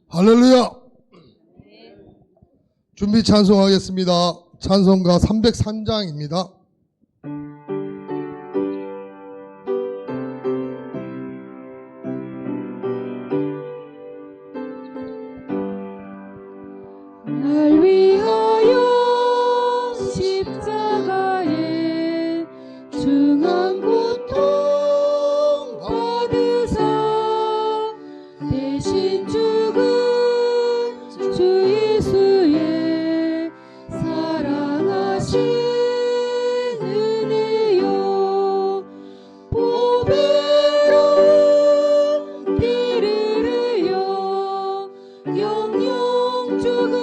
할렐루야. 준비 찬송하겠습니다. 찬송가 303장입니다. 날 위하여 십자가에 중한 고통 받으사 대신 죽은 주 예수의 사랑하신 은혜요 보배로운 피를 흘려 영영 죽을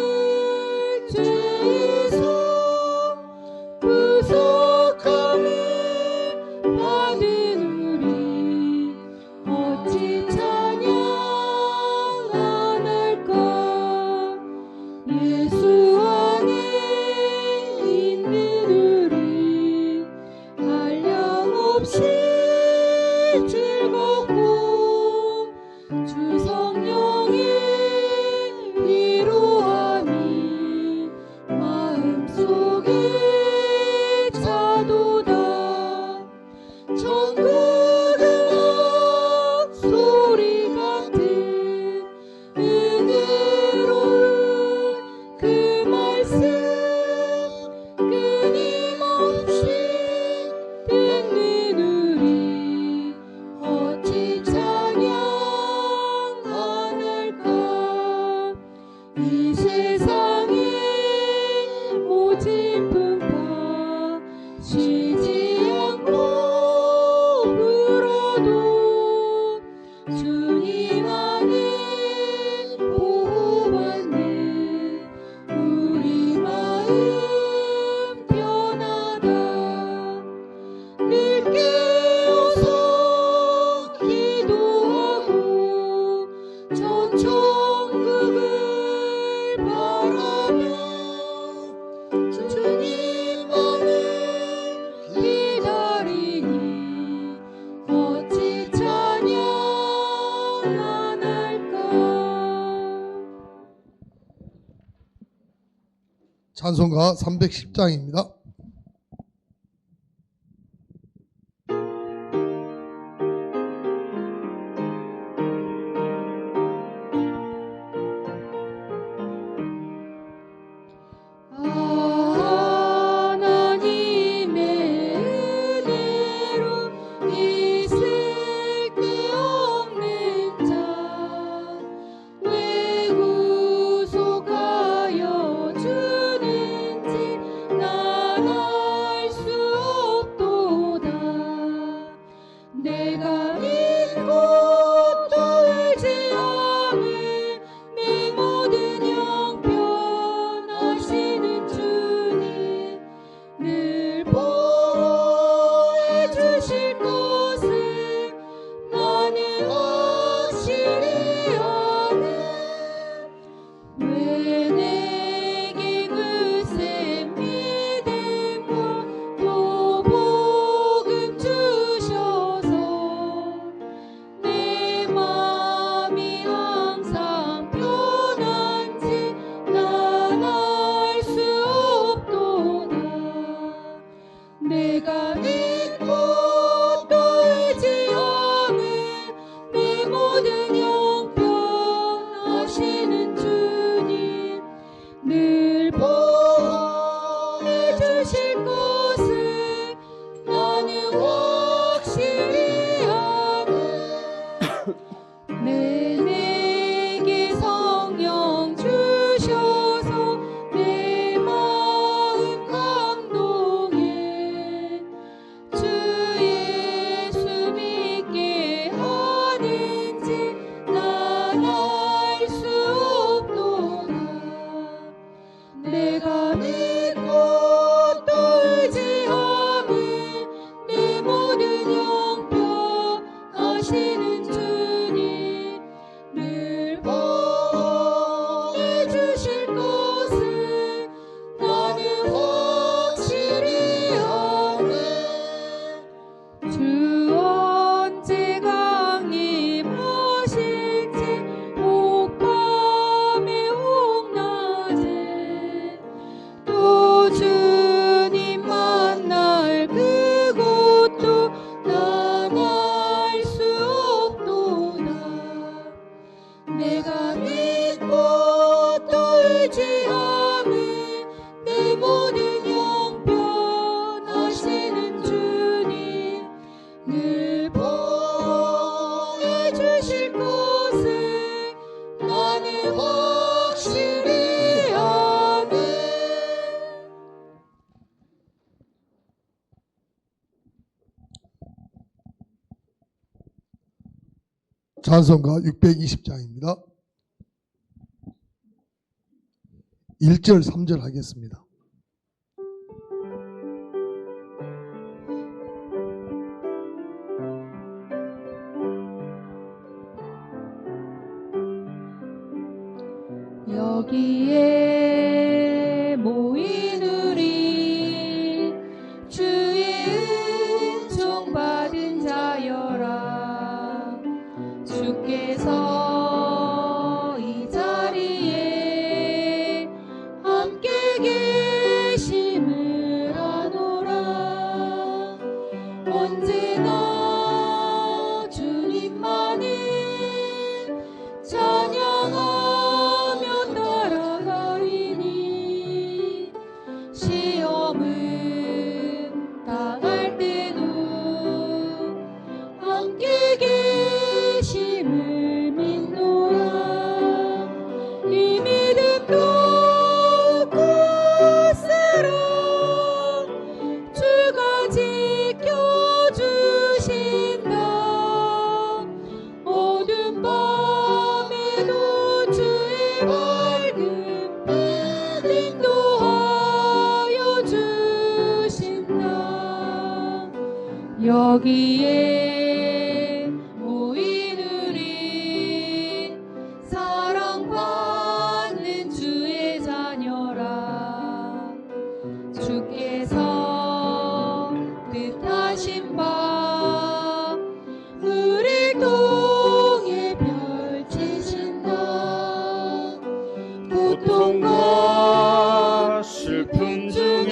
죄에서 구속함을 받은 우리 어찌 찬양 안 할까. 예수 안에 있는 우리 한량없이 즐겁고 주 성령의 위로함이 마음속에 차도다. 천국의 음악 소리 같은 은혜로운 그 말씀 끊임없이 듣는 우리 어찌 찬양 안 할까. 이 세상의 모진 풍파 쉬지 않고 불어도 주님 안에 보호받는 우리 마음 편하다. 늘 깨어서 기도하고 전 천국을 바라며 주님만을 기다리니 어찌 찬양 안 할까. 찬송가 310장입니다. 하나님의 은혜로 있을 데 없는 자 왜 구속하여 주는지 난 알 수 없도다. 내가 믿고 또 의지함을 내 모든 형편하시는 주님 늘 보호해 주실 것을 나는 확실히 아네. 왜 내게 그센 믿음과 또 복음 주셔서 내 마음이 항상 편한지 난 알 수 없도다. 내가 믿고 또 의지함을 내 모든 형편하시는 주님 늘 보호해 주실 것을 나는 확실히 아네. 내게 성령 주셔서 내 마음 감동해 찬송가 620장입니다. 1절, 3절 하겠습니다. 여기에 모인 우리 주의 은총 받은 자여라. 주께서 이 자리에 함께 계심을 아노라. 언제나 주님만을 찬양하며 따라가리니 시험은 당할 때도 함께 계심을 믿노라. 이 믿음도 굳세라. 주가 지켜주신다. 어두운 밤에도 주의 밝은 빛 인도하여 주신다. 여기에 모인 우리 사랑받는 주의 자녀라. 주께서 뜻하신 바 우리 통해 펼치신다. 고통과 슬픔 중에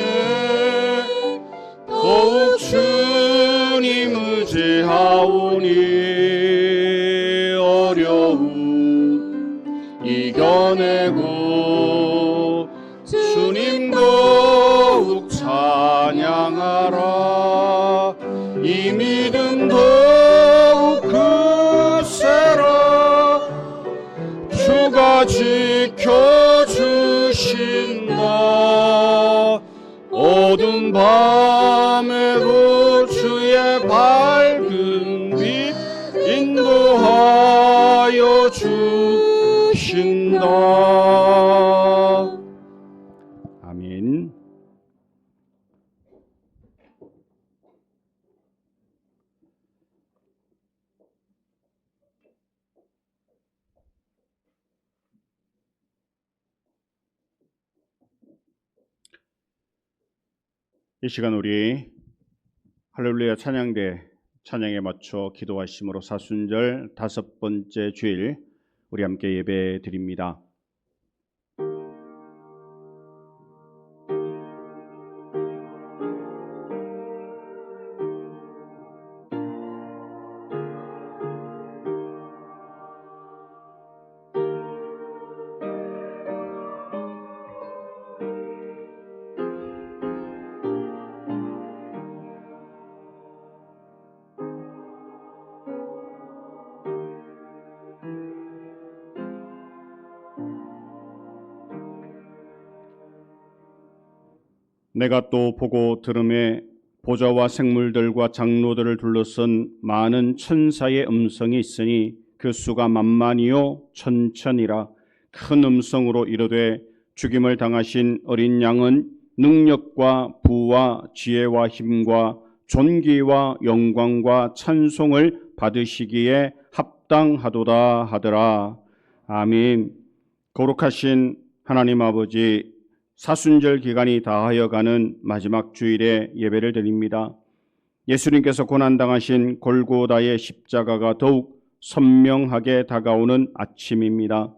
더욱 주님 의지하오니 어려움 이겨내고 주님 더욱 찬양하라. 이 믿음 더욱 굳세라. 주가 지켜주신다. 어두운 밤에도 주의 밝은 빛 인도하여 주신다. 아멘. 이 시간 우리 할렐루야 찬양대 찬양에 맞춰 기도하심으로 사순절 5번째 주일 우리 함께 예배 드립니다. 내가 또 보고 들음에 보좌와 생물들과 장로들을 둘러선 많은 천사의 음성이 있으니 그 수가 만만이요 천천이라. 큰 음성으로 이르되 죽임을 당하신 어린 양은 능력과 부와 지혜와 힘과 존귀와 영광과 찬송을 받으시기에 합당하도다 하더라. 아멘. 거룩하신 하나님 아버지, 사순절 기간이 다하여가는 마지막 주일에 예배를 드립니다. 예수님께서 고난당하신 골고다의 십자가가 더욱 선명하게 다가오는 아침입니다.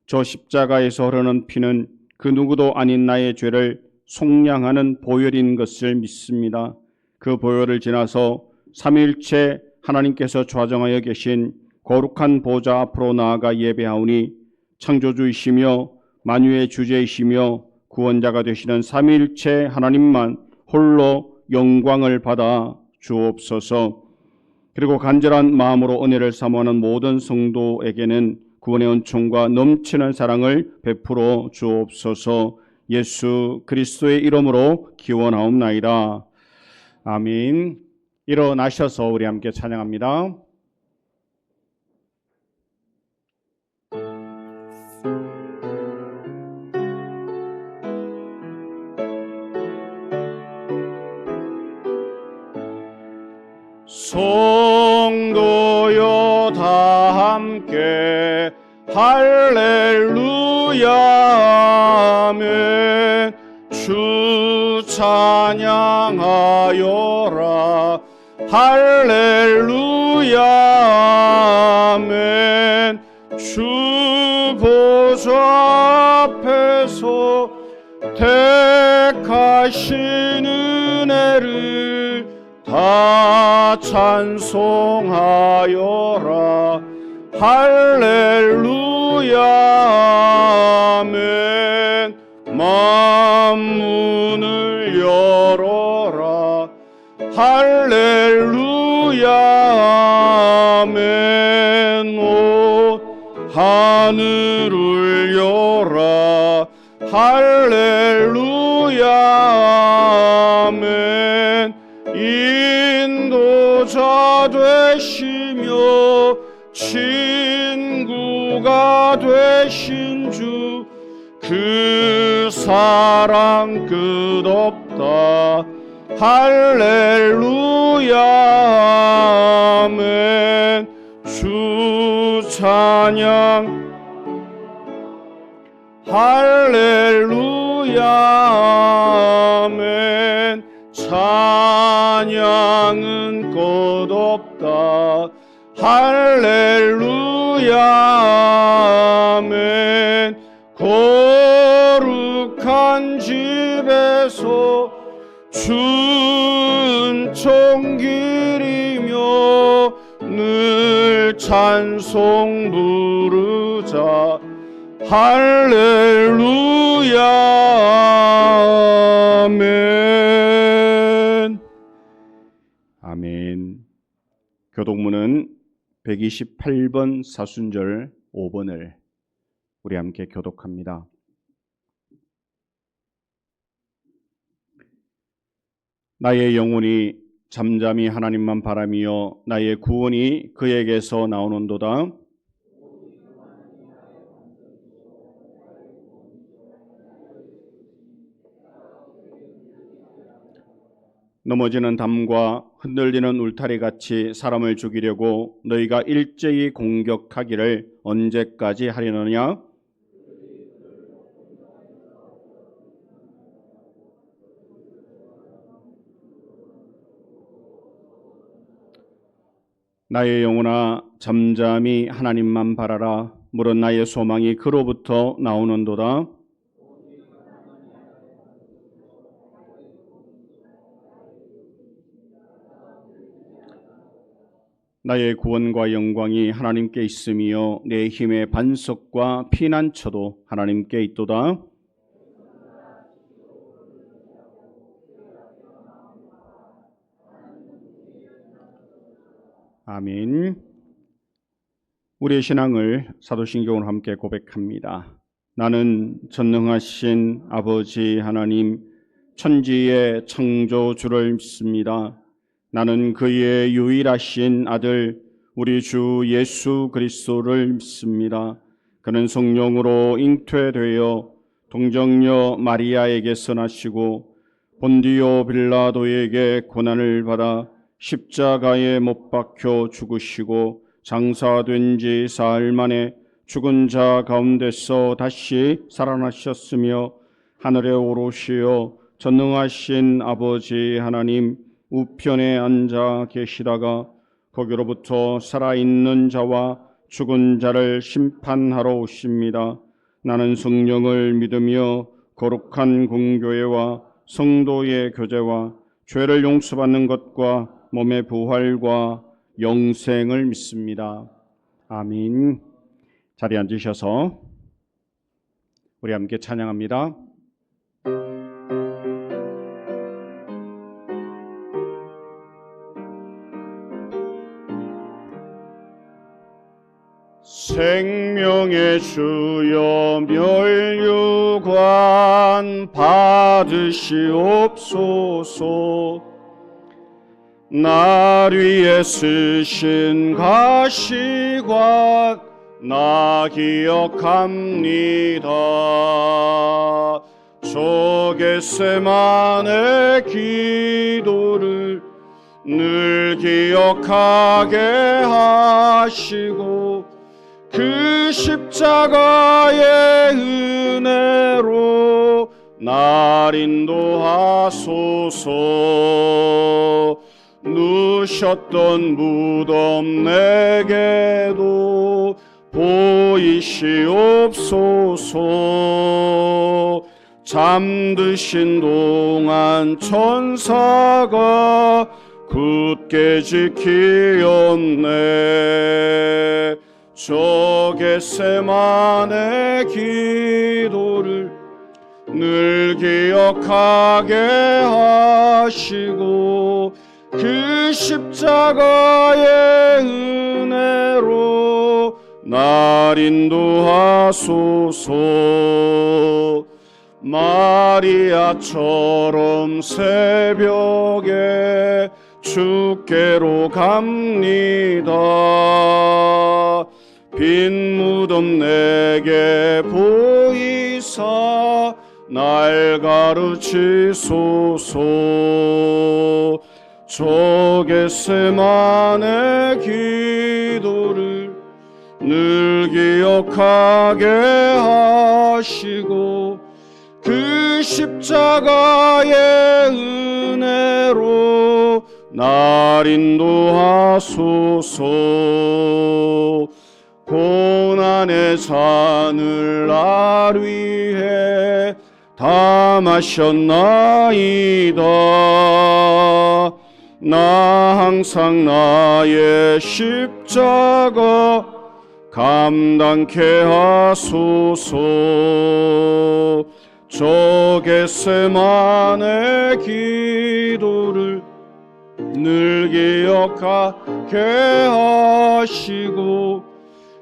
저 십자가에서 흐르는 피는 그 누구도 아닌 나의 죄를 속량하는 보혈인 것을 믿습니다. 그 보혈을 지나서 삼위일체 하나님께서 좌정하여 계신 거룩한 보좌 앞으로 나아가 예배하오니 창조주이시며 만유의 주제이시며 구원자가 되시는 삼위일체 하나님만 홀로 영광을 받아 주옵소서. 그리고 간절한 마음으로 은혜를 사모하는 모든 성도에게는 구원의 은총과 넘치는 사랑을 베풀어 주옵소서. 예수 그리스도의 이름으로 기원하옵나이다. 아멘. 일어나셔서 우리 함께 찬양합니다. 성도여 다 함께 할렐루야 아멘. 주 찬양하여라 할렐루야 아멘. 주 보좌 앞에서 택하신 은혜를 다 찬송하여라 할렐루야 아멘. 만문을 열어라 할렐루야 아멘. 온 하늘을 열라 할렐루야 아멘. 인도자 되시며 친구가 되신 주 그 사랑 끝없다 할렐루야 아멘. 주 찬양 할렐루야 아멘. 찬양은 끝없다 할렐루야 아멘. 거룩한 집에서 준총 기리며 늘 찬송 부르자 할렐루야 아멘. 아멘. 교독문은 128번 사순절 5번을 우리 함께 교독합니다. 나의 영혼이 잠잠히 하나님만 바라며 나의 구원이 그에게서 나오는도다. 넘어지는 담과 흔들리는 울타리같이 사람을 죽이려고 너희가 일제히 공격하기를 언제까지 하려느냐? 나의 영혼아 잠잠히 하나님만 바라라. 물은 나의 소망이 그로부터 나오는도다. 나의 구원과 영광이 하나님께 있으며 내 힘의 반석과 피난처도 하나님께 있도다. 아멘. 우리의 신앙을 사도신경으로 함께 고백합니다. 나는 전능하신 아버지 하나님 천지의 창조주를 믿습니다. 나는 그의 유일하신 아들 우리 주 예수 그리스도를 믿습니다. 그는 성령으로 잉태되어 동정녀 마리아에게서 나시고 본디오 빌라도에게 고난을 받아 십자가에 못 박혀 죽으시고 장사된 지 사흘 만에 죽은 자 가운데서 다시 살아나셨으며 하늘에 오르시어 전능하신 아버지 하나님 우편에 앉아 계시다가 거기로부터 살아있는 자와 죽은 자를 심판하러 오십니다. 나는 성령을 믿으며 거룩한 공교회와 성도의 교제와 죄를 용서받는 것과 몸의 부활과 영생을 믿습니다. 아멘. 자리에 앉으셔서 우리 함께 찬양합니다. 생명의 주여 멸류관 받으시옵소서. 날 위에 쓰신 가시관 나 기억합니다. 저 겟세마네 기도를 늘 늘 기억하게 하시고 그 십자가의 은혜로 날 인도하소서. 누셨던 무덤 내게도 보이시옵소서. 잠드신 동안 천사가 굳게 지키었네. 저 겟세마네 기도를 늘 기억하게 하시고 그 십자가의 은혜로 날 인도하소서. 마리아처럼 새벽에 주께로 갑니다. 빈 무덤 내게 보이사 날 가르치소서. 저 겟세마네 기도를 늘 기억하게 하시고 그 십자가의 은혜로 날 인도하소서. 고난의 잔을 날 위해 다 마셨나이다. 나 항상 나의 십자가 감당케 하소서. 저 겟세마네 기도를 늘 기억하게 하시고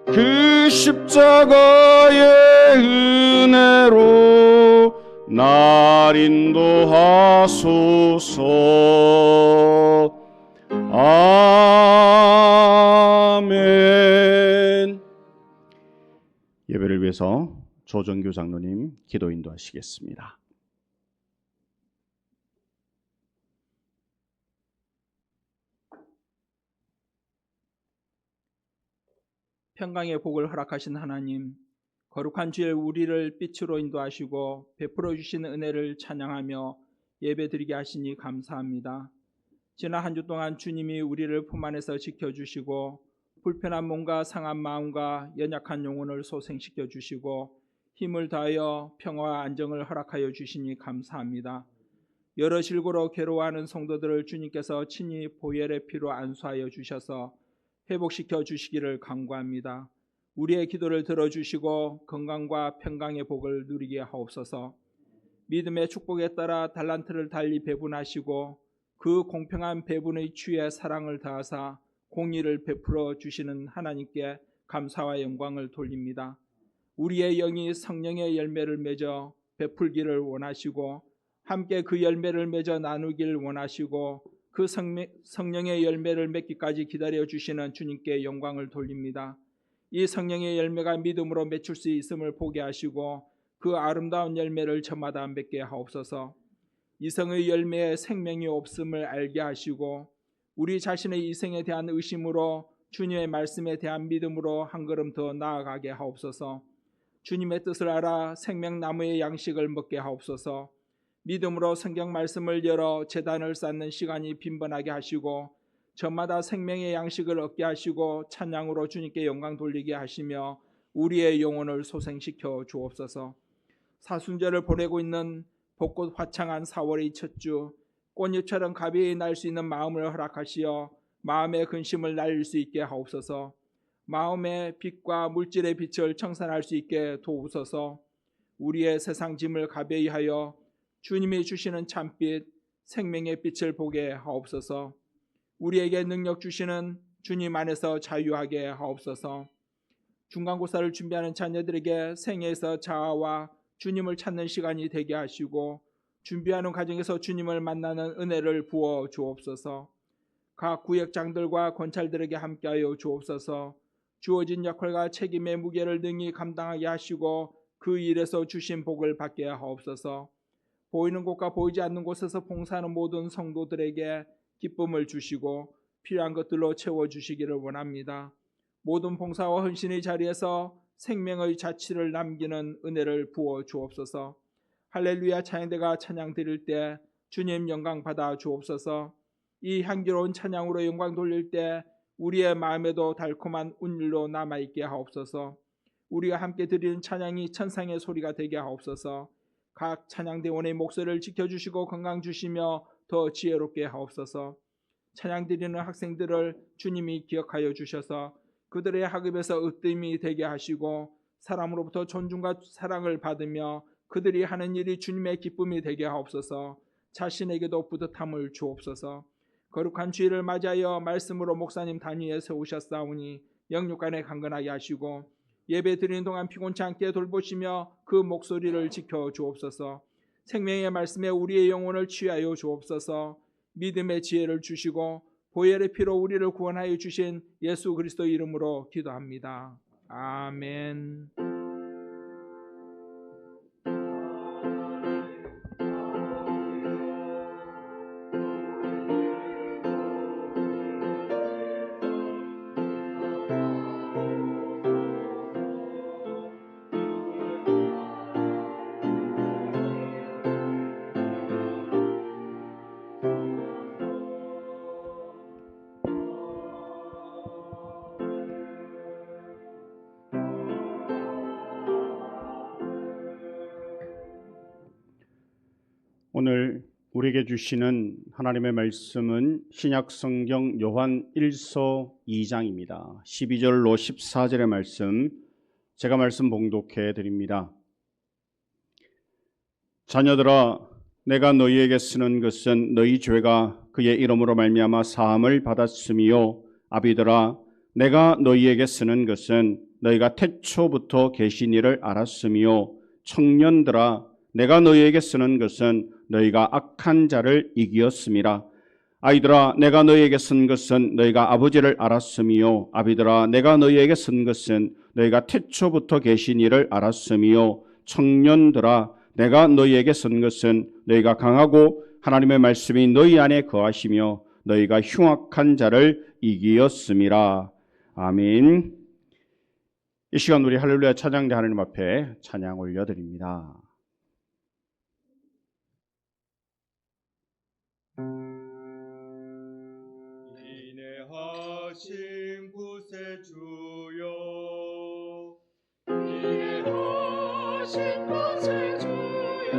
그 십자가의 은혜로 날 인도하소서. 아멘. 예배를 위해서 조정규 장로님 기도 인도하시겠습니다. 평강의 복을 허락하신 하나님, 거룩한 주일 우리를 빛으로 인도하시고 베풀어 주신 은혜를 찬양하며 예배드리게 하시니 감사합니다. 지난 한 주 동안 주님이 우리를 품 안에서 지켜주시고 불편한 몸과 상한 마음과 연약한 영혼을 소생시켜 주시고 힘을 다하여 평화와 안정을 허락하여 주시니 감사합니다. 여러 질고로 괴로워하는 성도들을 주님께서 친히 보혈의 피로 안수하여 주셔서 회복시켜 주시기를 간구합니다. 우리의 기도를 들어주시고 건강과 평강의 복을 누리게 하옵소서. 믿음의 축복에 따라 달란트를 달리 배분하시고 그 공평한 배분의 추에 사랑을 다하사 공의를 베풀어 주시는 하나님께 감사와 영광을 돌립니다. 우리의 영이 성령의 열매를 맺어 베풀기를 원하시고 함께 그 열매를 맺어 나누기를 원하시고 그 성령의 열매를 맺기까지 기다려 주시는 주님께 영광을 돌립니다. 이 성령의 열매가 믿음으로 맺힐 수 있음을 보게 하시고 그 아름다운 열매를 저마다 맺게 하옵소서. 이성의 열매에 생명이 없음을 알게 하시고 우리 자신의 이성에 대한 의심으로 주님의 말씀에 대한 믿음으로 한 걸음 더 나아가게 하옵소서. 주님의 뜻을 알아 생명나무의 양식을 먹게 하옵소서. 믿음으로 성경 말씀을 열어 제단을 쌓는 시간이 빈번하게 하시고 저마다 생명의 양식을 얻게 하시고 찬양으로 주님께 영광 돌리게 하시며 우리의 영혼을 소생시켜 주옵소서. 사순절을 보내고 있는 벚꽃 화창한 4월의 첫 주, 꽃잎처럼 가벼이 날 수 있는 마음을 허락하시어 마음의 근심을 날릴 수 있게 하옵소서. 마음의 빛과 물질의 빛을 청산할 수 있게 도우소서. 우리의 세상 짐을 가벼이 하여 주님이 주시는 참빛, 생명의 빛을 보게 하옵소서. 우리에게 능력 주시는 주님 안에서 자유하게 하옵소서. 중간고사를 준비하는 자녀들에게 생애에서 자아와 주님을 찾는 시간이 되게 하시고 준비하는 과정에서 주님을 만나는 은혜를 부어 주옵소서. 각 구역장들과 권찰들에게 함께하여 주옵소서. 주어진 역할과 책임의 무게를 능히 감당하게 하시고 그 일에서 주신 복을 받게 하옵소서. 보이는 곳과 보이지 않는 곳에서 봉사하는 모든 성도들에게 기쁨을 주시고 필요한 것들로 채워주시기를 원합니다. 모든 봉사와 헌신의 자리에서 생명의 자취를 남기는 은혜를 부어 주옵소서. 할렐루야 찬양대가 찬양 드릴 때 주님 영광 받아 주옵소서. 이 향기로운 찬양으로 영광 돌릴 때 우리의 마음에도 달콤한 운율로 남아있게 하옵소서. 우리가 함께 드리는 찬양이 천상의 소리가 되게 하옵소서. 각 찬양대원의 목소리를 지켜주시고 건강 주시며 더 지혜롭게 하옵소서. 찬양 드리는 학생들을 주님이 기억하여 주셔서 그들의 학업에서 으뜸이 되게 하시고 사람으로부터 존중과 사랑을 받으며 그들이 하는 일이 주님의 기쁨이 되게 하옵소서. 자신에게도 뿌듯함을 주옵소서. 거룩한 주일을 맞이하여 말씀으로 목사님 단위에 세우셨사오니 영육간에 강건하게 하시고 예배 드리는 동안 피곤치 않게 돌보시며 그 목소리를 지켜 주옵소서. 생명의 말씀에 우리의 영혼을 취하여 주옵소서. 믿음의 지혜를 주시고 보혈의 피로 우리를 구원하여 주신 예수 그리스도 이름으로 기도합니다. 아멘. 오늘 우리에게 주시는 하나님의 말씀은 신약성경 요한 1서 2장입니다. 12절로 14절의 말씀 제가 말씀 봉독해 드립니다. 자녀들아, 내가 너희에게 쓰는 것은 너희 죄가 그의 이름으로 말미암아 사함을 받았음이요, 아비들아, 내가 너희에게 쓰는 것은 너희가 태초부터 계신 이를 알았음이요, 청년들아, 내가 너희에게 쓰는 것은 너희가 악한 자를 이기었음이라. 아이들아, 내가 너희에게 쓴 것은 너희가 아버지를 알았음이요, 아비들아, 내가 너희에게 쓴 것은 너희가 태초부터 계신 이를 알았음이요, 청년들아, 내가 너희에게 쓴 것은 너희가 강하고 하나님의 말씀이 너희 안에 거하시며 너희가 흉악한 자를 이기었음이라. 아멘. 이 시간 우리 할렐루야 찬양대 하나님 앞에 찬양 올려드립니다. 인내하신 구세주여, 인내하신 구세주여,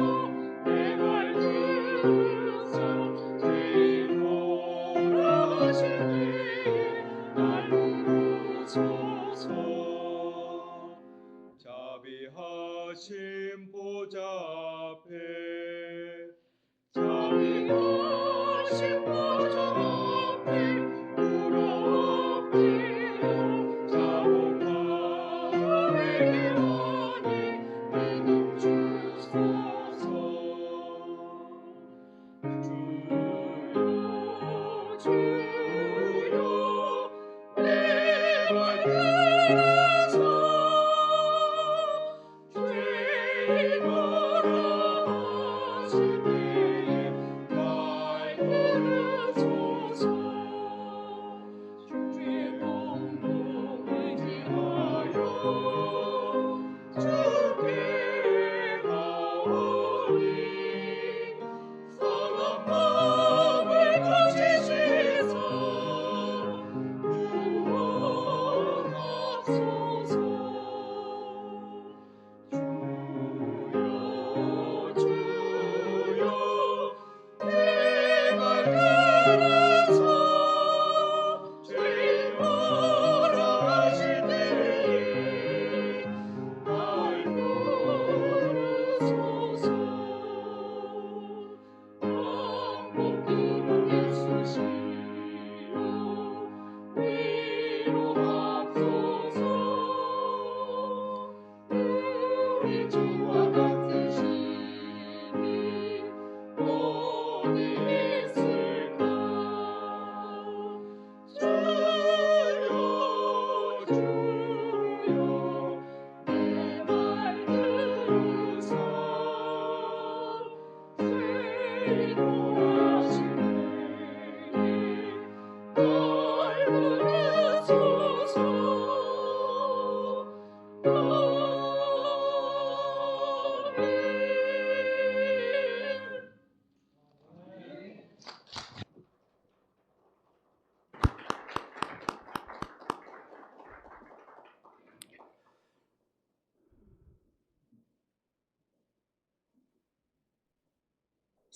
내 말 들으사 죄인 뭐라 하실 때에 날 부르소서. 자비하신 보좌 앞에, 자비하신 보좌 앞에 울어엎드려 자복하며 회개하니 믿음 주소서. 주여 주여 내 말 들으사 죄인 뭐라 하실 때에 날 부르소서. 주의 공로 의지하여 주께 가오니 선한 마음을 가지시사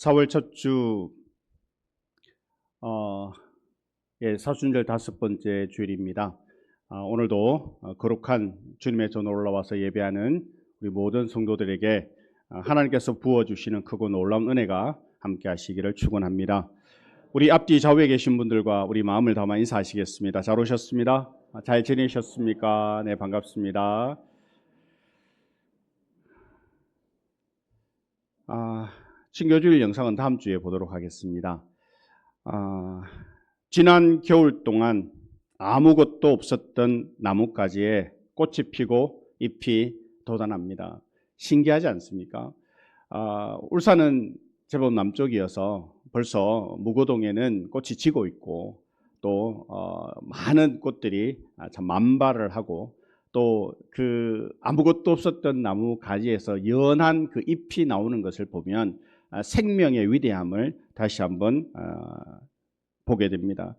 4월 첫 주 사순절 5번째 주일입니다. 오늘도 거룩한 주님의 전 올라와서 예배하는 우리 모든 성도들에게 하나님께서 부어주시는 크고 놀라운 은혜가 함께 하시기를 축원합니다. 우리 앞뒤 좌우에 계신 분들과 우리 마음을 담아 인사하시겠습니다. 잘 오셨습니다. 잘 지내셨습니까? 네, 반갑습니다. 신교주일 영상은 다음 주에 보도록 하겠습니다. 지난 겨울 동안 아무것도 없었던 나뭇가지에 꽃이 피고 잎이 돋아납니다. 신기하지 않습니까? 울산은 제법 남쪽이어서 벌써 무고동에는 꽃이 지고 있고 또 많은 꽃들이 참 만발을 하고 또 그 아무것도 없었던 나무 가지에서 연한 그 잎이 나오는 것을 보면 생명의 위대함을 다시 한번 보게 됩니다.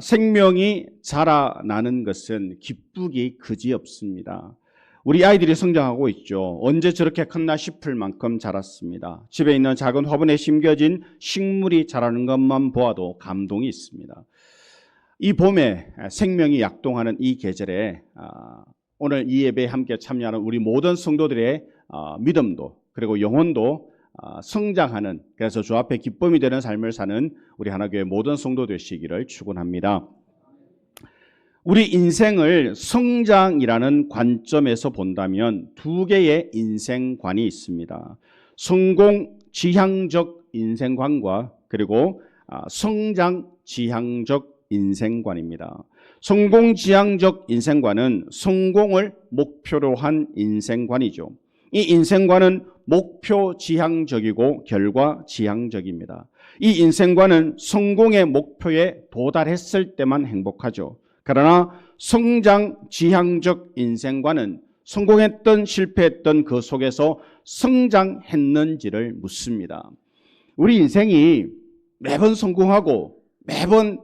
생명이 자라나는 것은 기쁘기 그지없습니다. 우리 아이들이 성장하고 있죠. 언제 저렇게 컸나 싶을 만큼 자랐습니다. 집에 있는 작은 화분에 심겨진 식물이 자라는 것만 보아도 감동이 있습니다. 이 봄에 생명이 약동하는 이 계절에 오늘 이 예배에 함께 참여하는 우리 모든 성도들의 믿음도 그리고 영혼도 성장하는, 그래서 주 앞에 기쁨이 되는 삶을 사는 우리 하나교회 모든 성도 되시기를 축원합니다. 우리 인생을 성장이라는 관점에서 본다면 두 개의 인생관이 있습니다. 성공 지향적 인생관과 그리고 성장 지향적 인생관입니다. 성공 지향적 인생관은 성공을 목표로 한 인생관이죠. 이 인생관은 목표 지향적이고 결과 지향적입니다. 이 인생관은 성공의 목표에 도달했을 때만 행복하죠. 그러나 성장 지향적 인생관은 성공했던 실패했던 그 속에서 성장했는지를 묻습니다. 우리 인생이 매번 성공하고 매번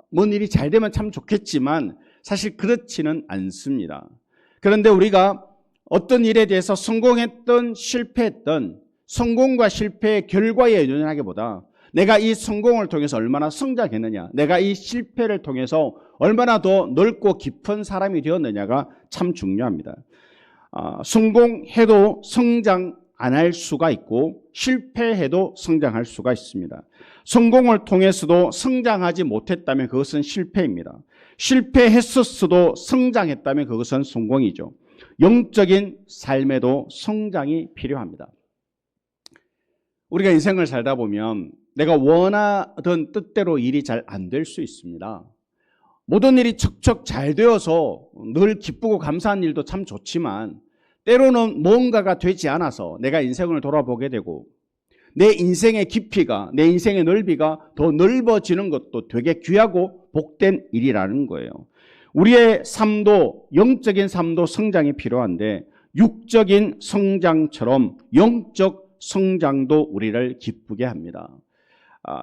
뭔 일이 잘 되면 참 좋겠지만 사실 그렇지는 않습니다. 그런데 우리가 어떤 일에 대해서 성공했던 실패했던 성공과 실패의 결과에 연연하기보다 내가 이 성공을 통해서 얼마나 성장했느냐, 내가 이 실패를 통해서 얼마나 더 넓고 깊은 사람이 되었느냐가 참 중요합니다. 성공해도 성장 안 할 수가 있고 실패해도 성장할 수가 있습니다. 성공을 통해서도 성장하지 못했다면 그것은 실패입니다. 실패했었어도 성장했다면 그것은 성공이죠. 영적인 삶에도 성장이 필요합니다. 우리가 인생을 살다 보면 내가 원하던 뜻대로 일이 잘 안 될 수 있습니다. 모든 일이 척척 잘 되어서 늘 기쁘고 감사한 일도 참 좋지만 때로는 뭔가가 되지 않아서 내가 인생을 돌아보게 되고 내 인생의 깊이가, 내 인생의 넓이가 더 넓어지는 것도 되게 귀하고 복된 일이라는 거예요. 우리의 삶도, 영적인 삶도 성장이 필요한데 육적인 성장처럼 영적 성장도 우리를 기쁘게 합니다.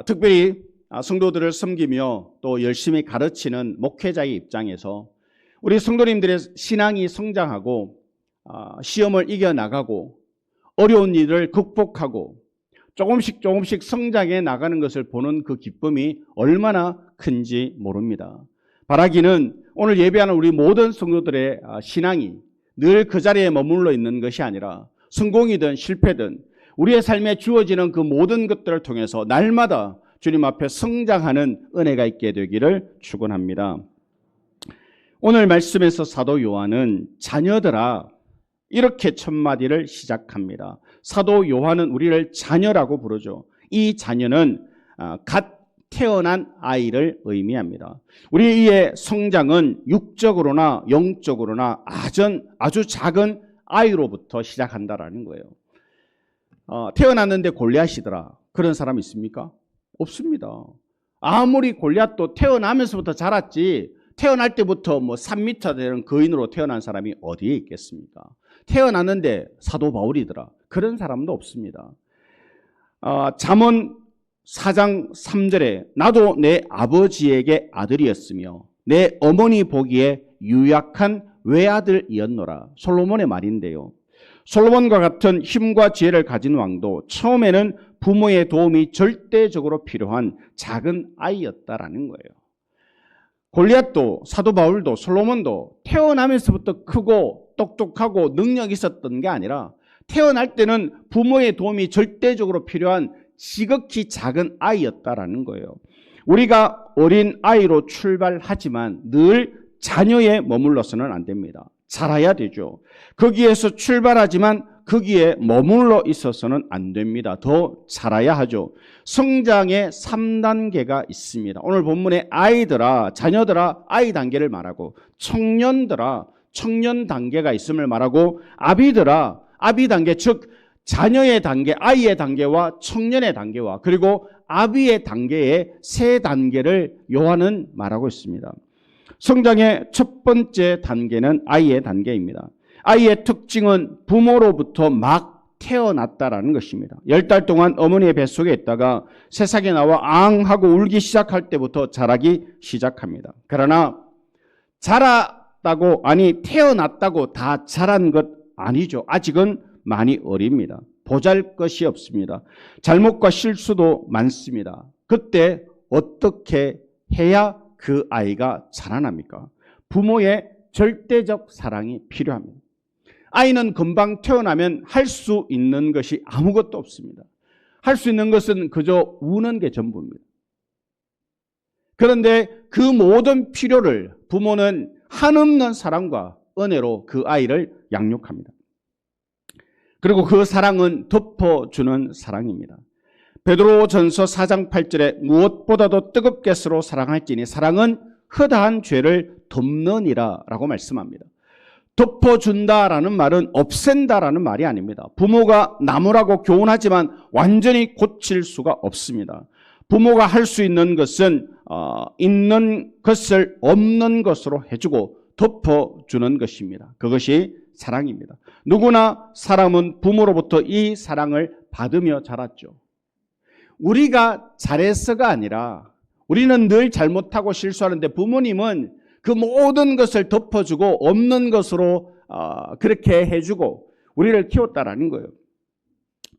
특별히 성도들을 섬기며 또 열심히 가르치는 목회자의 입장에서 우리 성도님들의 신앙이 성장하고 시험을 이겨나가고 어려운 일을 극복하고 조금씩 성장해 나가는 것을 보는 그 기쁨이 얼마나 큰지 모릅니다. 바라기는 오늘 예배하는 우리 모든 성도들의 신앙이 늘 그 자리에 머물러 있는 것이 아니라 성공이든 실패든 우리의 삶에 주어지는 그 모든 것들을 통해서 날마다 주님 앞에 성장하는 은혜가 있게 되기를 축원합니다. 오늘 말씀에서 사도 요한은 자녀들아 이렇게 첫 마디를 시작합니다. 사도 요한은 우리를 자녀라고 부르죠. 이 자녀는 갓 태어난 아이를 의미합니다. 우리의 성장은 육적으로나 영적으로나 아주 작은 아이로부터 시작한다라는 거예요. 태어났는데 골리앗이더라. 그런 사람 있습니까? 없습니다. 아무리 골리앗도 태어나면서부터 자랐지 태어날 때부터 3m 되는 거인으로 태어난 사람이 어디에 있겠습니까? 태어났는데 사도 바울이더라. 그런 사람도 없습니다. 잠언 4장 3절에 나도 내 아버지에게 아들이었으며 내 어머니 보기에 유약한 외아들이었노라. 솔로몬의 말인데요. 솔로몬과 같은 힘과 지혜를 가진 왕도 처음에는 부모의 도움이 절대적으로 필요한 작은 아이였다라는 거예요. 골리앗도 사도 바울도 솔로몬도 태어나면서부터 크고 똑똑하고 능력이 있었던 게 아니라 태어날 때는 부모의 도움이 절대적으로 필요한 지극히 작은 아이였다라는 거예요. 우리가 어린 아이로 출발하지만 늘 자녀에 머물러서는 안 됩니다. 자라야 되죠. 거기에서 출발하지만 거기에 머물러 있어서는 안 됩니다. 더 자라야 하죠. 성장의 3단계가 있습니다. 오늘 본문에 아이들아, 자녀들아 아이 단계를 말하고, 청년들아 청년 단계가 있음을 말하고, 아비들아 아비 단계, 즉 자녀의 단계, 아이의 단계와 청년의 단계와 그리고 아비의 단계의 세 단계를 요한은 말하고 있습니다. 성장의 첫 번째 단계는 아이의 단계입니다. 아이의 특징은 부모로부터 막 태어났다라는 것입니다. 10달 동안 어머니의 뱃속에 있다가 세상에 나와 앙 하고 울기 시작할 때부터 자라기 시작합니다. 그러나 자랐다고, 아니 태어났다고 다 자란 것 아니죠. 아직은 많이 어립니다. 보잘것이 없습니다. 잘못과 실수도 많습니다. 그때 어떻게 해야 그 아이가 자라납니까? 부모의 절대적 사랑이 필요합니다. 아이는 금방 태어나면 할 수 있는 것이 아무것도 없습니다. 할 수 있는 것은 그저 우는 게 전부입니다. 그런데 그 모든 필요를 부모는 한없는 사랑과 은혜로 그 아이를 양육합니다. 그리고 그 사랑은 덮어주는 사랑입니다. 베드로전서 4장 8절에 무엇보다도 뜨겁게 서로 사랑할지니 사랑은 허다한 죄를 덮느니라 라고 말씀합니다. 덮어준다라는 말은 없앤다라는 말이 아닙니다. 부모가 나무라고 교훈하지만 완전히 고칠 수가 없습니다. 부모가 할 수 있는 것은 있는 것을 없는 것으로 해주고 덮어주는 것입니다. 그것이 사랑입니다. 누구나 사람은 부모로부터 이 사랑을 받으며 자랐죠. 우리가 잘해서가 아니라 우리는 늘 잘못하고 실수하는데 부모님은 그 모든 것을 덮어주고 없는 것으로 그렇게 해주고 우리를 키웠다라는 거예요.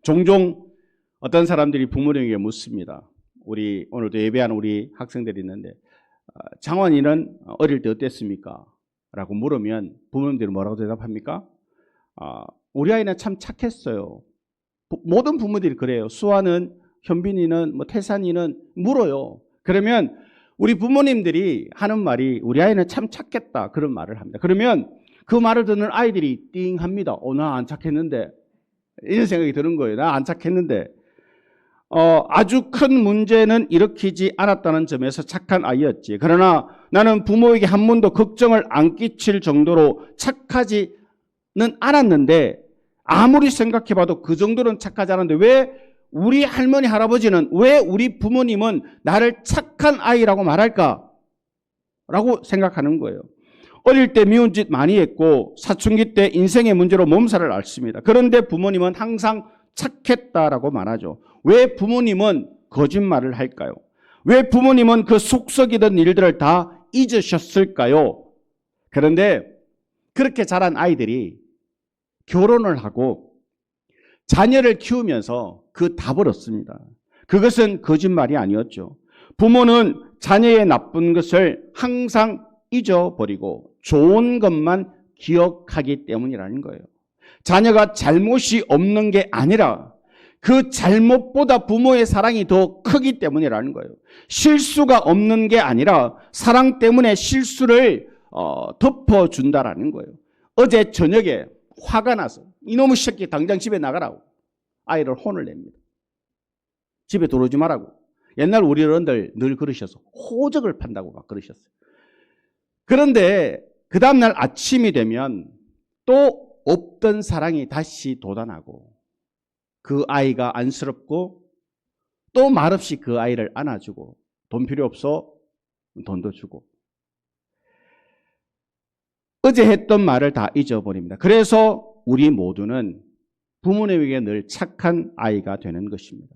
종종 어떤 사람들이 부모님에게 묻습니다. 우리 오늘도 예배하는 우리 학생들이 있는데 장원이는 어릴 때 어땠습니까? 라고 물으면 부모님들이 뭐라고 대답합니까? 우리 아이는 참 착했어요. 모든 부모들이 그래요. 수아는, 현빈이는, 태산이는 물어요. 그러면 우리 부모님들이 하는 말이 우리 아이는 참 착했다 그런 말을 합니다. 그러면 그 말을 듣는 아이들이 띵 합니다. 나 안 착했는데, 이런 생각이 드는 거예요. 나 안 착했는데. 아주 큰 문제는 일으키지 않았다는 점에서 착한 아이였지. 그러나 나는 부모에게 한 번도 걱정을 안 끼칠 정도로 착하지는 않았는데, 아무리 생각해봐도 그 정도는 착하지 않았는데 왜 우리 할머니 할아버지는, 왜 우리 부모님은 나를 착한 아이라고 말할까? 라고 생각하는 거예요. 어릴 때 미운 짓 많이 했고 사춘기 때 인생의 문제로 몸살을 앓습니다. 그런데 부모님은 항상 착했다라고 말하죠. 왜 부모님은 거짓말을 할까요? 왜 부모님은 그 속썩이던 일들을 다 잊으셨을까요? 그런데 그렇게 자란 아이들이 결혼을 하고 자녀를 키우면서 그 답을 얻습니다. 그것은 거짓말이 아니었죠. 부모는 자녀의 나쁜 것을 항상 잊어버리고 좋은 것만 기억하기 때문이라는 거예요. 자녀가 잘못이 없는 게 아니라 그 잘못보다 부모의 사랑이 더 크기 때문이라는 거예요. 실수가 없는 게 아니라 사랑 때문에 실수를 덮어준다라는 거예요. 어제 저녁에 화가 나서 이놈의 새끼 당장 집에 나가라고 아이를 혼을 냅니다. 집에 들어오지 말라고. 옛날 우리 어른들 늘 그러셔서 호적을 판다고 막 그러셨어요. 그런데 그 다음날 아침이 되면 또 없던 사랑이 다시 돋아나고 그 아이가 안쓰럽고 또 말없이 그 아이를 안아주고 돈 필요 없어? 돈도 주고. 어제 했던 말을 다 잊어버립니다. 그래서 우리 모두는 부모님에게 늘 착한 아이가 되는 것입니다.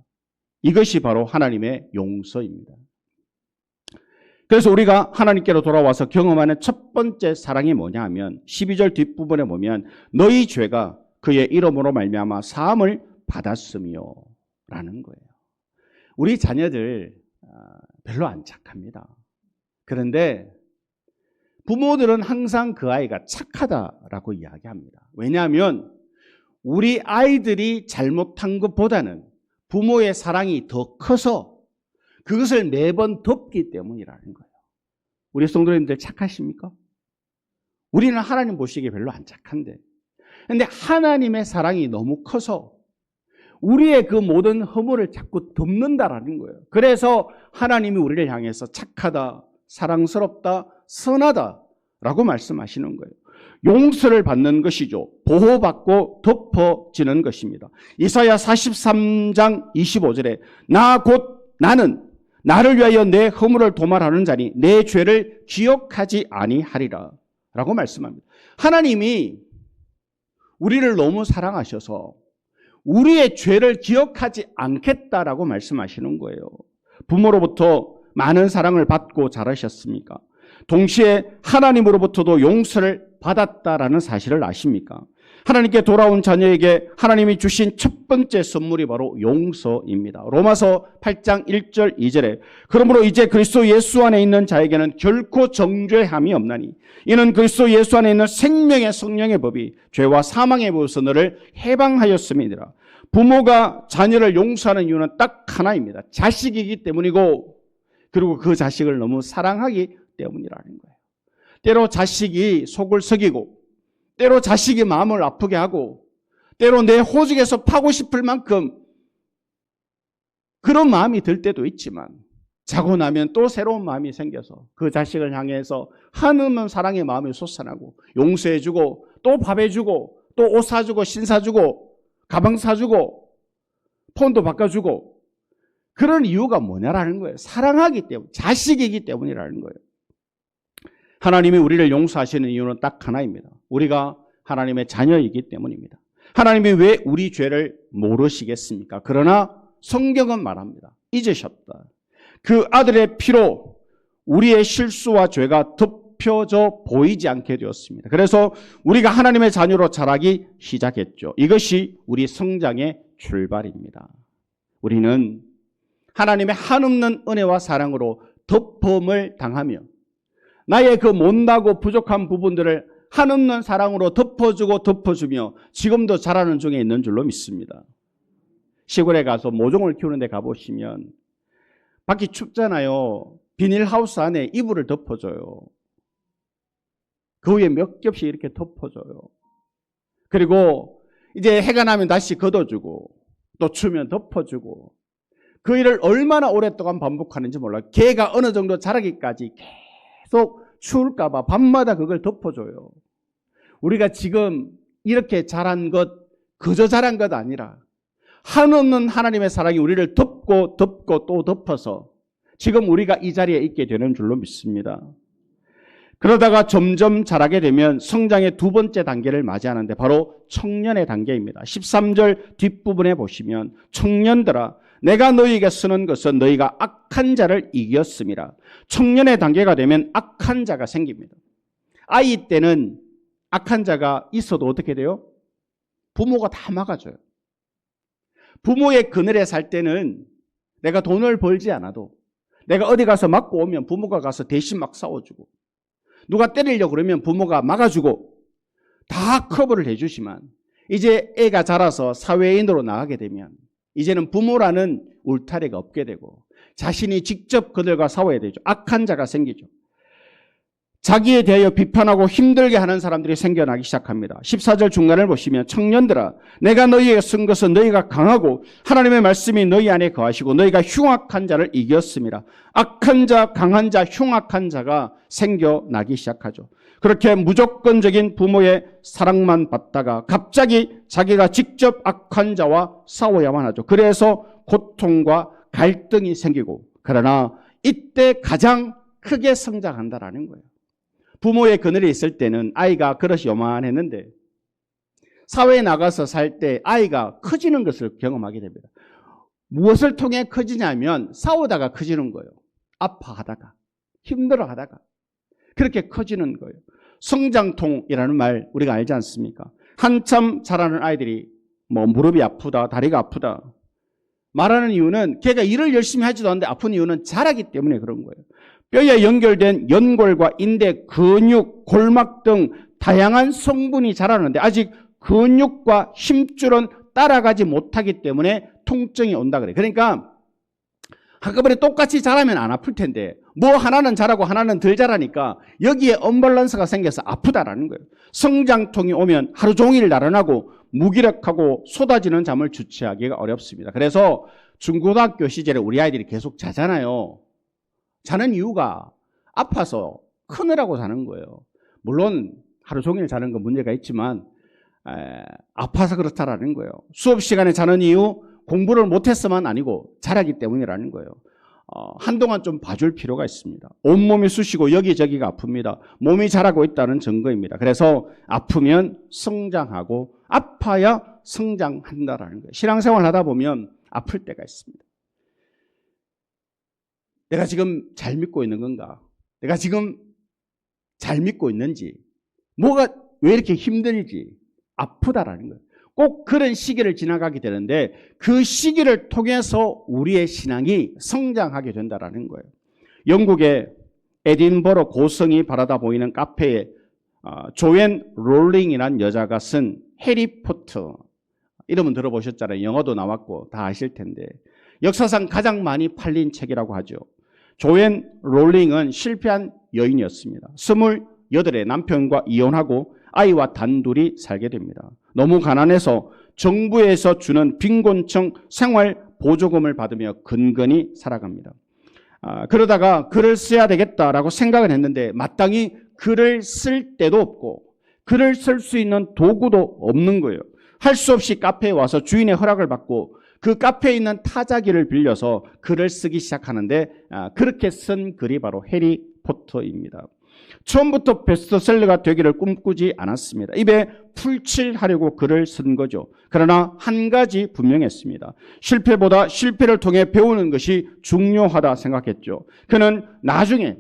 이것이 바로 하나님의 용서입니다. 그래서 우리가 하나님께로 돌아와서 경험하는 첫 번째 사랑이 뭐냐 하면 12절 뒷부분에 보면 너희 죄가 그의 이름으로 말미암아 사함을 받았으며 거예요. 우리 자녀들 별로 안 착합니다. 그런데 부모들은 항상 그 아이가 착하다라고 이야기합니다. 왜냐하면 우리 아이들이 잘못한 것보다는 부모의 사랑이 더 커서 그것을 매번 덮기 때문이라는 거예요. 우리 성도님들 착하십니까? 우리는 하나님 보시기에 별로 안 착한데, 그런데 하나님의 사랑이 너무 커서 우리의 그 모든 허물을 자꾸 덮는다라는 거예요. 그래서 하나님이 우리를 향해서 착하다, 사랑스럽다, 선하다라고 말씀하시는 거예요. 용서를 받는 것이죠. 보호받고 덮어지는 것입니다. 이사야 43장 25절에 나 곧 나는 나를 위하여 내 허물을 도말하는 자니 내 죄를 기억하지 아니하리라 라고 말씀합니다. 하나님이 우리를 너무 사랑하셔서 우리의 죄를 기억하지 않겠다라고 말씀하시는 거예요. 부모로부터 많은 사랑을 받고 자라셨습니까? 동시에 하나님으로부터도 용서를 받았다라는 사실을 아십니까? 하나님께 돌아온 자녀에게 하나님이 주신 첫 번째 선물이 바로 용서입니다. 로마서 8장 1절 2절에 그러므로 이제 그리스도 예수 안에 있는 자에게는 결코 정죄함이 없나니 이는 그리스도 예수 안에 있는 생명의 성령의 법이 죄와 사망의 법에서 너를 해방하였음이니라. 부모가 자녀를 용서하는 이유는 딱 하나입니다. 자식이기 때문이고 그리고 그 자식을 너무 사랑하기 때문이라는 거예요. 때로 자식이 속을 썩이고 때로 자식이 마음을 아프게 하고 때로 내 호적에서 파고 싶을 만큼 그런 마음이 들 때도 있지만 자고 나면 또 새로운 마음이 생겨서 그 자식을 향해서 한없는 사랑의 마음이 솟아나고 용서해주고 또 밥 해주고 또 옷 사주고 신 사주고 가방 사주고 폰도 바꿔주고 그런 이유가 뭐냐라는 거예요. 사랑하기 때문에, 자식이기 때문이라는 거예요. 하나님이 우리를 용서하시는 이유는 딱 하나입니다. 우리가 하나님의 자녀이기 때문입니다. 하나님이 왜 우리 죄를 모르시겠습니까? 그러나 성경은 말합니다. 잊으셨다. 그 아들의 피로 우리의 실수와 죄가 덮여져 보이지 않게 되었습니다. 그래서 우리가 하나님의 자녀로 자라기 시작했죠. 이것이 우리 성장의 출발입니다. 우리는 하나님의 한없는 은혜와 사랑으로 덮음을 당하며 나의 그 못나고 부족한 부분들을 한없는 사랑으로 덮어주고 덮어주며 지금도 자라는 중에 있는 줄로 믿습니다. 시골에 가서 모종을 키우는 데 가보시면 밖이 춥잖아요. 비닐하우스 안에 이불을 덮어줘요. 그 위에 몇 겹씩 이렇게 덮어줘요. 그리고 이제 해가 나면 다시 걷어주고 또 추면 덮어주고 그 일을 얼마나 오랫동안 반복하는지 몰라요. 개가 어느 정도 자라기까지 계속 추울까 봐 밤마다 그걸 덮어줘요. 우리가 지금 이렇게 자란 것 그저 자란 것 아니라 한없는 하나님의 사랑이 우리를 덮고 덮고 또 덮어서 지금 우리가 이 자리에 있게 되는 줄로 믿습니다. 그러다가 점점 자라게 되면 성장의 두 번째 단계를 맞이하는데 바로 청년의 단계입니다. 13절 뒷부분에 보시면 청년들아 내가 너희에게 쓰는 것은 너희가 악한 자를 이겼음이라. 청년의 단계가 되면 악한 자가 생깁니다. 아이 때는 악한 자가 있어도 어떻게 돼요? 부모가 다 막아줘요. 부모의 그늘에 살 때는 내가 돈을 벌지 않아도 내가 어디 가서 맞고 오면 부모가 가서 대신 막 싸워주고 누가 때리려고 그러면 부모가 막아주고 다 커버를 해주지만 이제 애가 자라서 사회인으로 나가게 되면 이제는 부모라는 울타리가 없게 되고 자신이 직접 그들과 싸워야 되죠. 악한 자가 생기죠. 자기에 대하여 비판하고 힘들게 하는 사람들이 생겨나기 시작합니다. 14절 중간을 보시면 청년들아 내가 너희에게 쓴 것은 너희가 강하고 하나님의 말씀이 너희 안에 거하시고 너희가 흉악한 자를 이겼음이라. 악한 자, 강한 자, 흉악한 자가 생겨나기 시작하죠. 그렇게 무조건적인 부모의 사랑만 받다가 갑자기 자기가 직접 악한 자와 싸워야만 하죠. 그래서 고통과 갈등이 생기고 그러나 이때 가장 크게 성장한다라는 거예요. 부모의 그늘에 있을 때는 아이가 그릇이 요만했는데 사회에 나가서 살 때 아이가 커지는 것을 경험하게 됩니다. 무엇을 통해 커지냐면 싸우다가 커지는 거예요. 아파하다가 힘들어하다가 그렇게 커지는 거예요. 성장통이라는 말 우리가 알지 않습니까? 한참 자라는 아이들이 무릎이 아프다, 다리가 아프다, 말하는 이유는 걔가 일을 열심히 하지도 않는데 아픈 이유는 자라기 때문에 그런 거예요. 뼈에 연결된 연골과 인대, 근육, 골막 등 다양한 성분이 자라는데 아직 근육과 힘줄은 따라가지 못하기 때문에 통증이 온다 그래요. 그러니까 한꺼번에 똑같이 자라면 안 아플 텐데 뭐 하나는 자라고 하나는 덜 자라니까 여기에 언밸런스가 생겨서 아프다라는 거예요. 성장통이 오면 하루 종일 나른하고 무기력하고 쏟아지는 잠을 주체하기가 어렵습니다. 그래서 중고등학교 시절에 우리 아이들이 계속 자잖아요. 자는 이유가 아파서 크느라고 자는 거예요. 물론 하루 종일 자는 건 문제가 있지만 아파서 그렇다라는 거예요. 수업 시간에 자는 이유 공부를 못했으면 아니고 자라기 때문이라는 거예요. 한동안 좀 봐줄 필요가 있습니다. 온몸이 쑤시고 여기저기가 아픕니다. 몸이 자라고 있다는 증거입니다. 그래서 아프면 성장하고 아파야 성장한다라는 거예요. 신앙생활 하다 보면 아플 때가 있습니다. 내가 지금 잘 믿고 있는 건가? 내가 지금 잘 믿고 있는지, 뭐가 왜 이렇게 힘들지? 아프다라는 거예요. 꼭 그런 시기를 지나가게 되는데 그 시기를 통해서 우리의 신앙이 성장하게 된다라는 거예요. 영국의 에딘버러 고성이 바라다 보이는 카페에 조앤 롤링이라는 여자가 쓴 해리포터, 이름은 들어보셨잖아요. 영어도 나왔고 다 아실 텐데 역사상 가장 많이 팔린 책이라고 하죠. 조앤 롤링은 실패한 여인이었습니다. 28의 남편과 이혼하고 아이와 단둘이 살게 됩니다. 너무 가난해서 정부에서 주는 빈곤층 생활 보조금을 받으며 근근히 살아갑니다. 그러다가 글을 써야 되겠다라고 생각을 했는데 마땅히 글을 쓸 데도 없고 글을 쓸 수 있는 도구도 없는 거예요. 할 수 없이 카페에 와서 주인의 허락을 받고 그 카페에 있는 타자기를 빌려서 글을 쓰기 시작하는데 그렇게 쓴 글이 바로 해리포터입니다. 처음부터 베스트셀러가 되기를 꿈꾸지 않았습니다. 입에 풀칠하려고 글을 쓴 거죠. 그러나 한 가지 분명했습니다. 실패보다 실패를 통해 배우는 것이 중요하다 생각했죠. 그는 나중에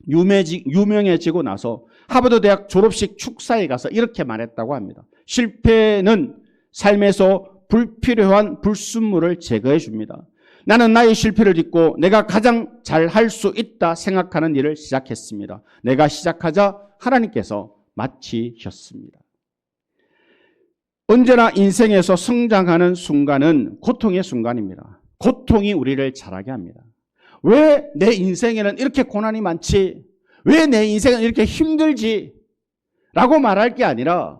유명해지고 나서 하버드 대학 졸업식 축사에 가서 이렇게 말했다고 합니다. 실패는 삶에서 불필요한 불순물을 제거해 줍니다. 나는 나의 실패를 딛고 내가 가장 잘할 수 있다 생각하는 일을 시작했습니다. 내가 시작하자 하나님께서 마치셨습니다. 언제나 인생에서 성장하는 순간은 고통의 순간입니다. 고통이 우리를 자라게 합니다. 왜 내 인생에는 이렇게 고난이 많지? 왜 내 인생은 이렇게 힘들지? 라고 말할 게 아니라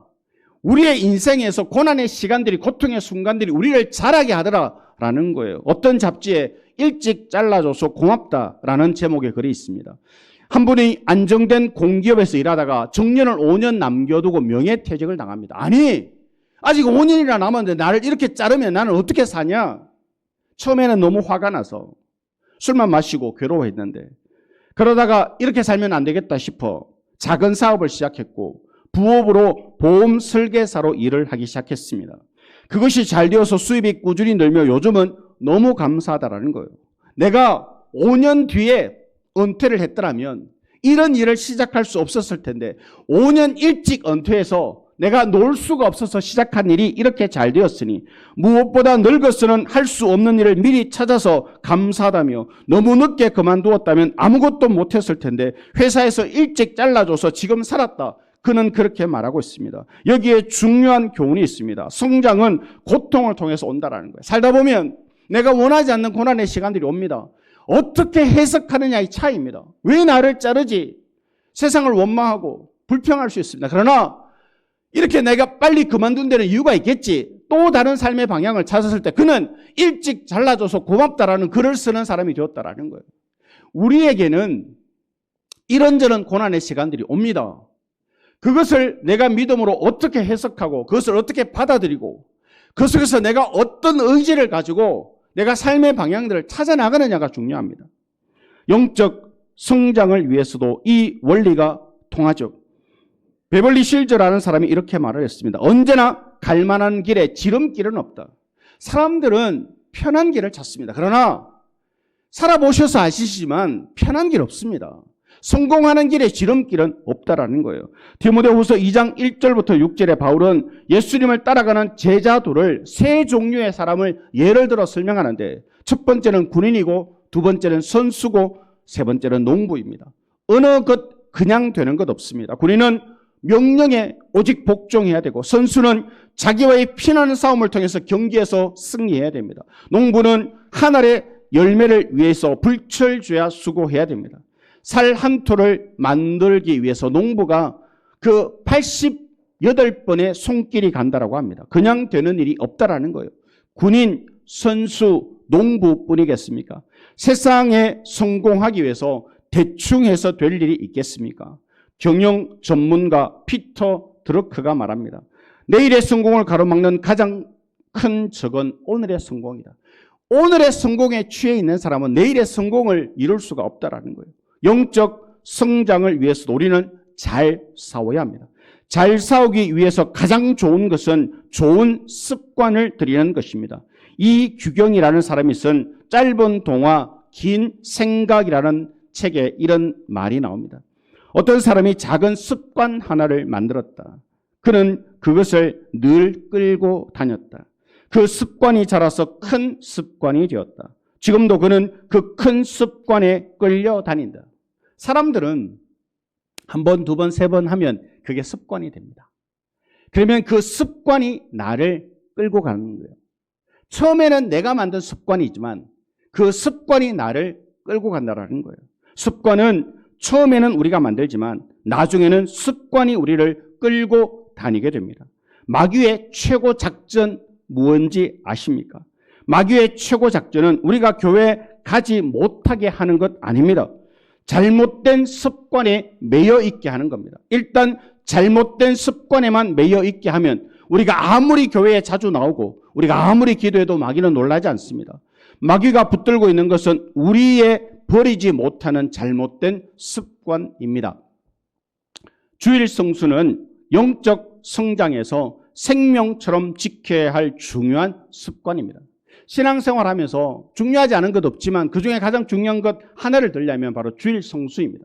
우리의 인생에서 고난의 시간들이, 고통의 순간들이 우리를 자라게 하더라라는 거예요. 어떤 잡지에 일찍 잘라줘서 고맙다라는 제목의 글이 있습니다. 한 분이 안정된 공기업에서 일하다가 정년을 5년 남겨두고 명예퇴직을 당합니다. 아니, 아직 5년이나 남았는데 나를 이렇게 자르면 나는 어떻게 사냐? 처음에는 너무 화가 나서 술만 마시고 괴로워했는데 그러다가 이렇게 살면 안 되겠다 싶어 작은 사업을 시작했고 부업으로 보험 설계사로 일을 하기 시작했습니다. 그것이 잘 되어서 수입이 꾸준히 늘며 요즘은 너무 감사하다라는 거예요. 내가 5년 뒤에 은퇴를 했더라면 이런 일을 시작할 수 없었을 텐데 5년 일찍 은퇴해서 내가 놀 수가 없어서 시작한 일이 이렇게 잘 되었으니 무엇보다 늙어서는 할 수 없는 일을 미리 찾아서 감사하다며 너무 늦게 그만두었다면 아무것도 못했을 텐데 회사에서 일찍 잘라줘서 지금 살았다. 그는 그렇게 말하고 있습니다. 여기에 중요한 교훈이 있습니다. 성장은 고통을 통해서 온다라는 거예요. 살다 보면 내가 원하지 않는 고난의 시간들이 옵니다. 어떻게 해석하느냐의 차이입니다. 왜 나를 자르지? 세상을 원망하고 불평할 수 있습니다. 그러나 이렇게 내가 빨리 그만둔 데는 이유가 있겠지. 또 다른 삶의 방향을 찾았을 때 그는 일찍 잘라줘서 고맙다라는 글을 쓰는 사람이 되었다라는 거예요. 우리에게는 이런저런 고난의 시간들이 옵니다. 그것을 내가 믿음으로 어떻게 해석하고 그것을 어떻게 받아들이고 그 속에서 내가 어떤 의지를 가지고 내가 삶의 방향들을 찾아나가느냐가 중요합니다. 영적 성장을 위해서도 이 원리가 통하죠. 베벌리 실저라는 사람이 이렇게 말을 했습니다. 언제나 갈 만한 길에 지름길은 없다. 사람들은 편한 길을 찾습니다. 그러나 살아보셔서 아시지만 편한 길 없습니다. 성공하는 길에 지름길은 없다라는 거예요. 디모데후서 2장 1절부터 6절에 바울은 예수님을 따라가는 제자들을 세 종류의 사람을 예를 들어 설명하는데 첫 번째는 군인이고 두 번째는 선수고 세 번째는 농부입니다. 어느 것 그냥 되는 것 없습니다. 군인은 명령에 오직 복종해야 되고 선수는 자기와의 피나는 싸움을 통해서 경기에서 승리해야 됩니다. 농부는 한 알의 열매를 위해서 불철주야 수고해야 됩니다. 살 한 토를 만들기 위해서 농부가 그 88번의 손길이 간다라고 합니다. 그냥 되는 일이 없다라는 거예요. 군인, 선수, 농부뿐이겠습니까? 세상에 성공하기 위해서 대충 해서 될 일이 있겠습니까? 경영 전문가 피터 드러크가 말합니다. 내일의 성공을 가로막는 가장 큰 적은 오늘의 성공이다. 오늘의 성공에 취해 있는 사람은 내일의 성공을 이룰 수가 없다라는 거예요. 영적 성장을 위해서도 우리는 잘 싸워야 합니다. 잘 싸우기 위해서 가장 좋은 것은 좋은 습관을 들이는 것입니다. 이규경이라는 사람이 쓴 짧은 동화 긴 생각이라는 책에 이런 말이 나옵니다. 어떤 사람이 작은 습관 하나를 만들었다. 그는 그것을 늘 끌고 다녔다. 그 습관이 자라서 큰 습관이 되었다. 지금도 그는 그 큰 습관에 끌려 다닌다. 사람들은 한 번, 두 번, 세 번 하면 그게 습관이 됩니다. 그러면 그 습관이 나를 끌고 가는 거예요. 처음에는 내가 만든 습관이지만 그 습관이 나를 끌고 간다는 거예요. 습관은 처음에는 우리가 만들지만 나중에는 습관이 우리를 끌고 다니게 됩니다. 마귀의 최고 작전 무엇인지 아십니까? 마귀의 최고 작전은 우리가 교회에 가지 못하게 하는 것 아닙니다. 잘못된 습관에 매여 있게 하는 겁니다. 일단 잘못된 습관에만 매여 있게 하면 우리가 아무리 교회에 자주 나오고 우리가 아무리 기도해도 마귀는 놀라지 않습니다. 마귀가 붙들고 있는 것은 우리의 버리지 못하는 잘못된 습관입니다. 주일 성수는 영적 성장에서 생명처럼 지켜야 할 중요한 습관입니다. 신앙생활하면서 중요하지 않은 것 없지만 그중에 가장 중요한 것 하나를 들려면 바로 주일 성수입니다.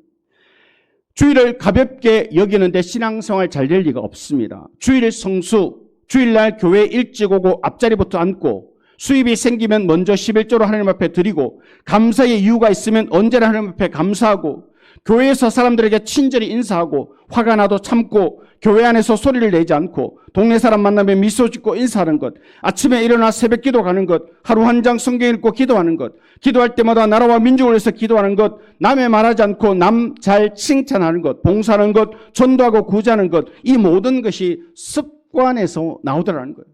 주일을 가볍게 여기는데 신앙생활 잘 될 리가 없습니다. 주일 성수, 주일날 교회 일찍 오고 앞자리부터 앉고 수입이 생기면 먼저 11조로 하나님 앞에 드리고 감사의 이유가 있으면 언제나 하나님 앞에 감사하고 교회에서 사람들에게 친절히 인사하고 화가 나도 참고 교회 안에서 소리를 내지 않고 동네 사람 만나면 미소 짓고 인사하는 것, 아침에 일어나 새벽 기도 가는 것, 하루 한 장 성경 읽고 기도하는 것, 기도할 때마다 나라와 민족을 위해서 기도하는 것, 남의 말하지 않고 남 잘 칭찬하는 것, 봉사하는 것, 전도하고 구제하는 것, 이 모든 것이 습관에서 나오더라는 거예요.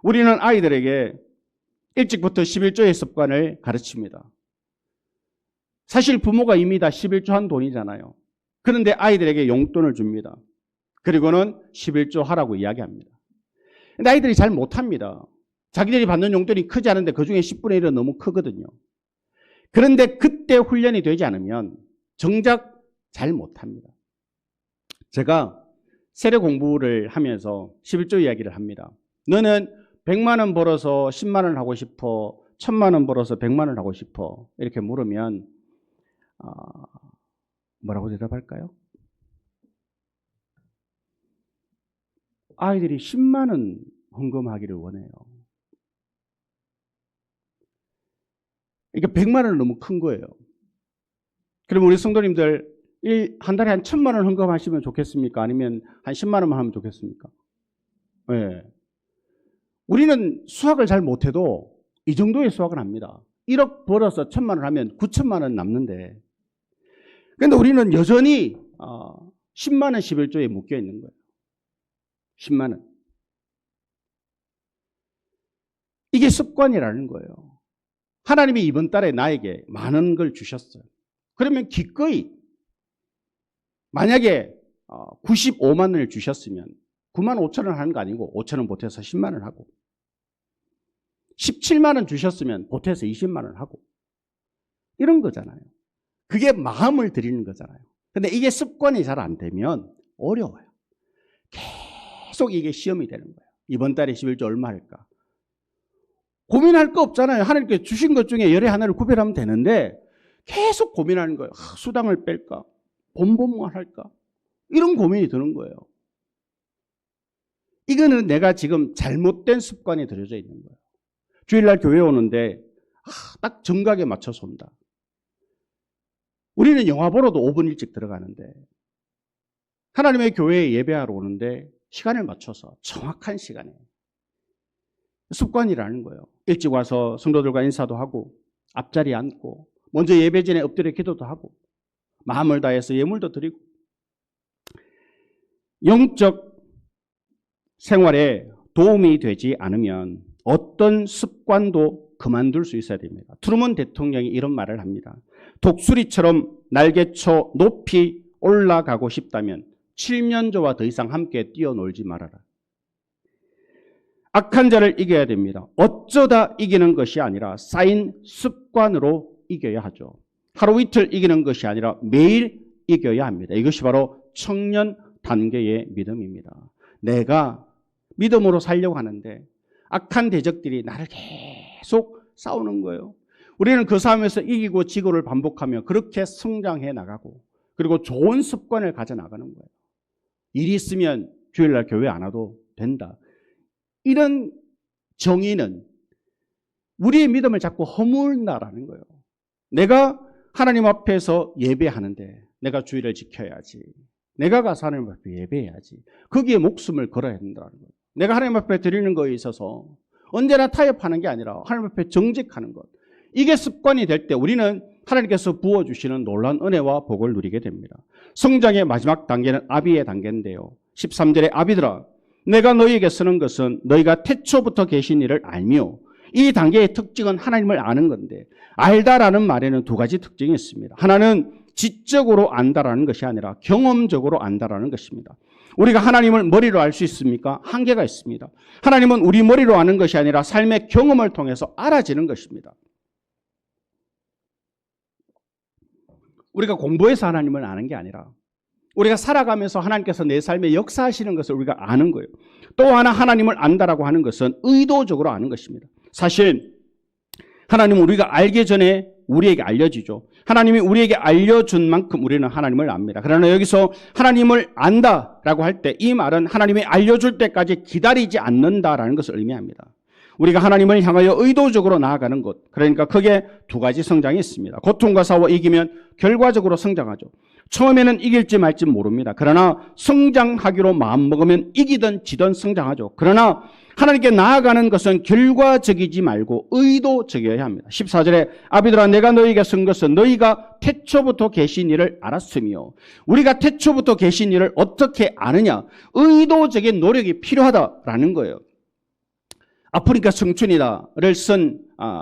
우리는 아이들에게 일찍부터 11조의 습관을 가르칩니다. 사실 부모가 이미 다 11조 한 돈이잖아요. 그런데 아이들에게 용돈을 줍니다. 그리고는 11조 하라고 이야기합니다. 근데 아이들이 잘 못합니다. 자기들이 받는 용돈이 크지 않은데 그중에 10분의 1은 너무 크거든요. 그런데 그때 훈련이 되지 않으면 정작 잘 못합니다. 제가 세례 공부를 하면서 11조 이야기를 합니다. 너는 100만 원 벌어서 10만 원 하고 싶어? 1000만 원 벌어서 100만 원 하고 싶어? 이렇게 물으면 뭐라고 대답할까요? 아이들이 10만 원 헌금하기를 원해요. 그러니까 100만 원은 너무 큰 거예요. 그러면 우리 성도님들 한 달에 한 1000만 원 헌금하시면 좋겠습니까? 아니면 한 10만 원만 하면 좋겠습니까? 네. 우리는 수학을 잘 못해도 이 정도의 수학은 합니다. 1억 벌어서 1000만 원 하면 9천만 원 남는데, 그런데 우리는 여전히 10만 원 11조에 묶여 있는 거예요. 10만 원. 이게 습관이라는 거예요. 하나님이 이번 달에 나에게 많은 걸 주셨어요. 그러면 기꺼이 만약에 95만 원을 주셨으면 9만 5천 원 하는 거 아니고 5천 원 보태서 10만 원 하고, 17만 원 주셨으면 보태서 20만 원 하고, 이런 거잖아요. 그게 마음을 드리는 거잖아요. 근데 이게 습관이 잘 안 되면 어려워요. 계속 이게 시험이 되는 거예요. 이번 달에 11조 얼마 할까? 고민할 거 없잖아요. 하나님께 주신 것 중에 열의 하나를 구별하면 되는데 계속 고민하는 거예요. 수당을 뺄까? 본보험만 할까? 이런 고민이 드는 거예요. 이거는 내가 지금 잘못된 습관이 들여져 있는 거예요. 주일날 교회 오는데 딱 정각에 맞춰서 온다. 우리는 영화 보러도 5분 일찍 들어가는데 하나님의 교회에 예배하러 오는데 시간을 맞춰서 정확한 시간에 습관이라는 거예요. 일찍 와서 성도들과 인사도 하고 앞자리에 앉고 먼저 예배 전에 엎드려 기도도 하고 마음을 다해서 예물도 드리고 영적 생활에 도움이 되지 않으면 어떤 습관도 그만둘 수 있어야 됩니다. 트루먼 대통령이 이런 말을 합니다. 독수리처럼 날개쳐 높이 올라가고 싶다면 칠면조와 더 이상 함께 뛰어놀지 말아라. 악한 자를 이겨야 됩니다. 어쩌다 이기는 것이 아니라 쌓인 습관으로 이겨야 하죠. 하루 이틀 이기는 것이 아니라 매일 이겨야 합니다. 이것이 바로 청년 단계의 믿음입니다. 내가 믿음으로 살려고 하는데 악한 대적들이 나를 계속 싸우는 거예요. 우리는 그 싸움에서 이기고 지고를 반복하며 그렇게 성장해 나가고 그리고 좋은 습관을 가져 나가는 거예요. 일이 있으면 주일날 교회 안 와도 된다. 이런 정의는 우리의 믿음을 자꾸 허물다라는 거예요. 내가 하나님 앞에서 예배하는데 내가 주일을 지켜야지. 내가 가서 하나님 앞에 예배해야지. 거기에 목숨을 걸어야 된다는 거예요. 내가 하나님 앞에 드리는 거에 있어서 언제나 타협하는 게 아니라 하나님 앞에 정직하는 것. 이게 습관이 될 때 우리는 하나님께서 부어주시는 놀라운 은혜와 복을 누리게 됩니다. 성장의 마지막 단계는 아비의 단계인데요. 13절에 아비들아 내가 너희에게 쓰는 것은 너희가 태초부터 계신 이를 알며 이 단계의 특징은 하나님을 아는 건데 알다라는 말에는 두 가지 특징이 있습니다. 하나는 지적으로 안다라는 것이 아니라 경험적으로 안다라는 것입니다. 우리가 하나님을 머리로 알 수 있습니까? 한계가 있습니다. 하나님은 우리 머리로 아는 것이 아니라 삶의 경험을 통해서 알아지는 것입니다. 우리가 공부해서 하나님을 아는 게 아니라 우리가 살아가면서 하나님께서 내 삶에 역사하시는 것을 우리가 아는 거예요. 또 하나 하나님을 안다라고 하는 것은 의도적으로 아는 것입니다. 사실 하나님은 우리가 알기 전에 우리에게 알려지죠. 하나님이 우리에게 알려준 만큼 우리는 하나님을 압니다. 그러나 여기서 하나님을 안다라고 할 때 이 말은 하나님이 알려줄 때까지 기다리지 않는다라는 것을 의미합니다. 우리가 하나님을 향하여 의도적으로 나아가는 것, 그러니까 크게 두 가지 성장이 있습니다. 고통과 싸워 이기면 결과적으로 성장하죠. 처음에는 이길지 말지 모릅니다. 그러나 성장하기로 마음먹으면 이기든 지든 성장하죠. 그러나 하나님께 나아가는 것은 결과적이지 말고 의도적이어야 합니다. 14절에 아비들아 내가 너희에게 쓴 것은 너희가 태초부터 계신 이를 알았으며 우리가 태초부터 계신 이를 어떻게 아느냐? 의도적인 노력이 필요하다라는 거예요. 아프리카 청춘이다를 쓴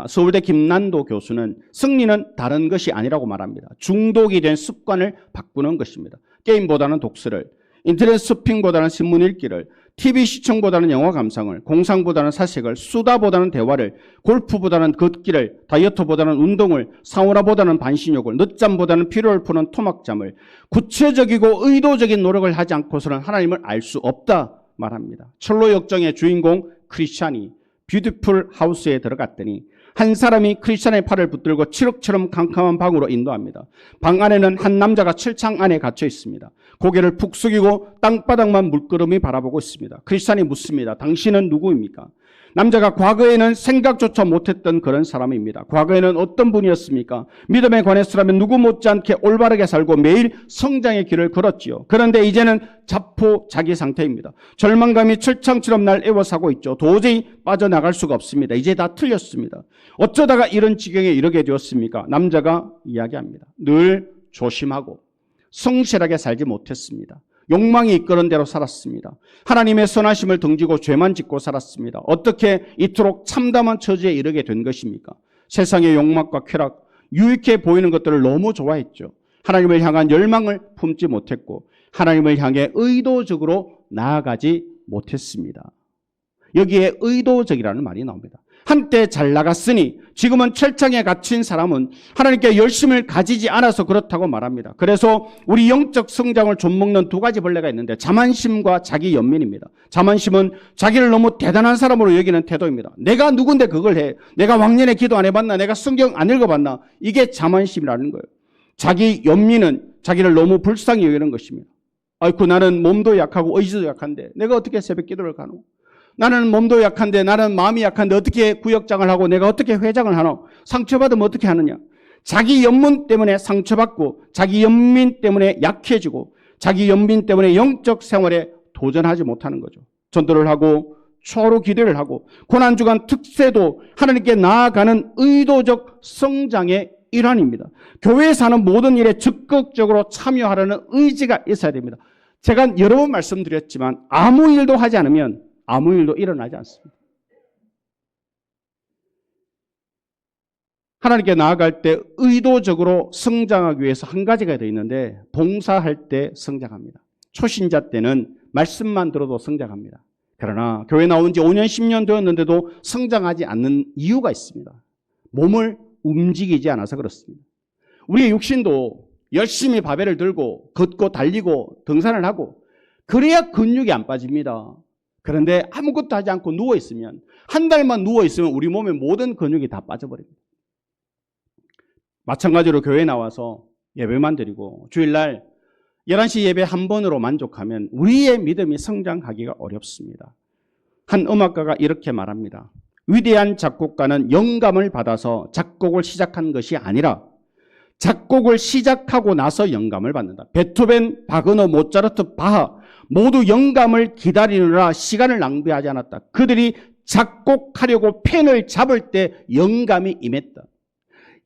서울대 김난도 교수는 승리는 다른 것이 아니라고 말합니다. 중독이 된 습관을 바꾸는 것입니다. 게임보다는 독서를, 인터넷 서핑보다는 신문 읽기를, TV 시청보다는 영화 감상을, 공상보다는 사색을, 수다보다는 대화를, 골프보다는 걷기를, 다이어트보다는 운동을, 사우나보다는 반신욕을, 늦잠보다는 피로를 푸는 토막잠을, 구체적이고 의도적인 노력을 하지 않고서는 하나님을 알 수 없다 말합니다. 철로 역정의 주인공 크리스찬이 뷰티풀 하우스에 들어갔더니 한 사람이 크리스찬의 팔을 붙들고 칠흑처럼 캄캄한 방으로 인도합니다. 방 안에는 한 남자가 철창 안에 갇혀 있습니다. 고개를 푹 숙이고 땅바닥만 물끄러미 바라보고 있습니다. 크리스찬이 묻습니다. 당신은 누구입니까? 남자가 과거에는 생각조차 못했던 그런 사람입니다. 과거에는 어떤 분이었습니까? 믿음에 관해서라면 누구 못지않게 올바르게 살고 매일 성장의 길을 걸었지요. 그런데 이제는 자포자기 상태입니다. 절망감이 철창처럼 날 에워싸고 있죠. 도저히 빠져나갈 수가 없습니다. 이제 다 틀렸습니다. 어쩌다가 이런 지경에 이르게 되었습니까? 남자가 이야기합니다. 늘 조심하고 성실하게 살지 못했습니다. 욕망이 이끄는 대로 살았습니다. 하나님의 선하심을 등지고 죄만 짓고 살았습니다. 어떻게 이토록 참담한 처지에 이르게 된 것입니까? 세상의 욕망과 쾌락, 유익해 보이는 것들을 너무 좋아했죠. 하나님을 향한 열망을 품지 못했고 하나님을 향해 의도적으로 나아가지 못했습니다. 여기에 의도적이라는 말이 나옵니다. 한때 잘 나갔으니 지금은 철창에 갇힌 사람은 하나님께 열심을 가지지 않아서 그렇다고 말합니다. 그래서 우리 영적 성장을 좀먹는 두 가지 벌레가 있는데 자만심과 자기 연민입니다. 자만심은 자기를 너무 대단한 사람으로 여기는 태도입니다. 내가 누군데 그걸 해? 내가 왕년에 기도 안 해봤나? 내가 성경 안 읽어봤나? 이게 자만심이라는 거예요. 자기 연민은 자기를 너무 불쌍히 여기는 것입니다. 아이고 나는 몸도 약하고 의지도 약한데 내가 어떻게 새벽 기도를 가노? 나는 몸도 약한데 나는 마음이 약한데 어떻게 구역장을 하고 내가 어떻게 회장을 하노? 상처받으면 어떻게 하느냐? 자기 연민 때문에 상처받고 자기 연민 때문에 약해지고 자기 연민 때문에 영적 생활에 도전하지 못하는 거죠. 전도를 하고 초로 기도를 하고 고난주간 특세도 하나님께 나아가는 의도적 성장의 일환입니다. 교회에 사는 모든 일에 적극적으로 참여하려는 의지가 있어야 됩니다. 제가 여러 번 말씀드렸지만 아무 일도 하지 않으면 아무 일도 일어나지 않습니다. 하나님께 나아갈 때 의도적으로 성장하기 위해서 한 가지가 더 있는데 봉사할 때 성장합니다. 초신자 때는 말씀만 들어도 성장합니다. 그러나 교회 나온 지 5년, 10년 되었는데도 성장하지 않는 이유가 있습니다. 몸을 움직이지 않아서 그렇습니다. 우리의 육신도 열심히 바벨을 들고 걷고 달리고 등산을 하고 그래야 근육이 안 빠집니다. 그런데 아무것도 하지 않고 누워있으면 한 달만 누워있으면 우리 몸의 모든 근육이 다 빠져버립니다. 마찬가지로 교회에 나와서 예배만 드리고 주일날 11시 예배 한 번으로 만족하면 우리의 믿음이 성장하기가 어렵습니다. 한 음악가가 이렇게 말합니다. 위대한 작곡가는 영감을 받아서 작곡을 시작한 것이 아니라 작곡을 시작하고 나서 영감을 받는다. 베토벤, 바그너, 모차르트, 바하 모두 영감을 기다리느라 시간을 낭비하지 않았다. 그들이 작곡하려고 펜을 잡을 때 영감이 임했다.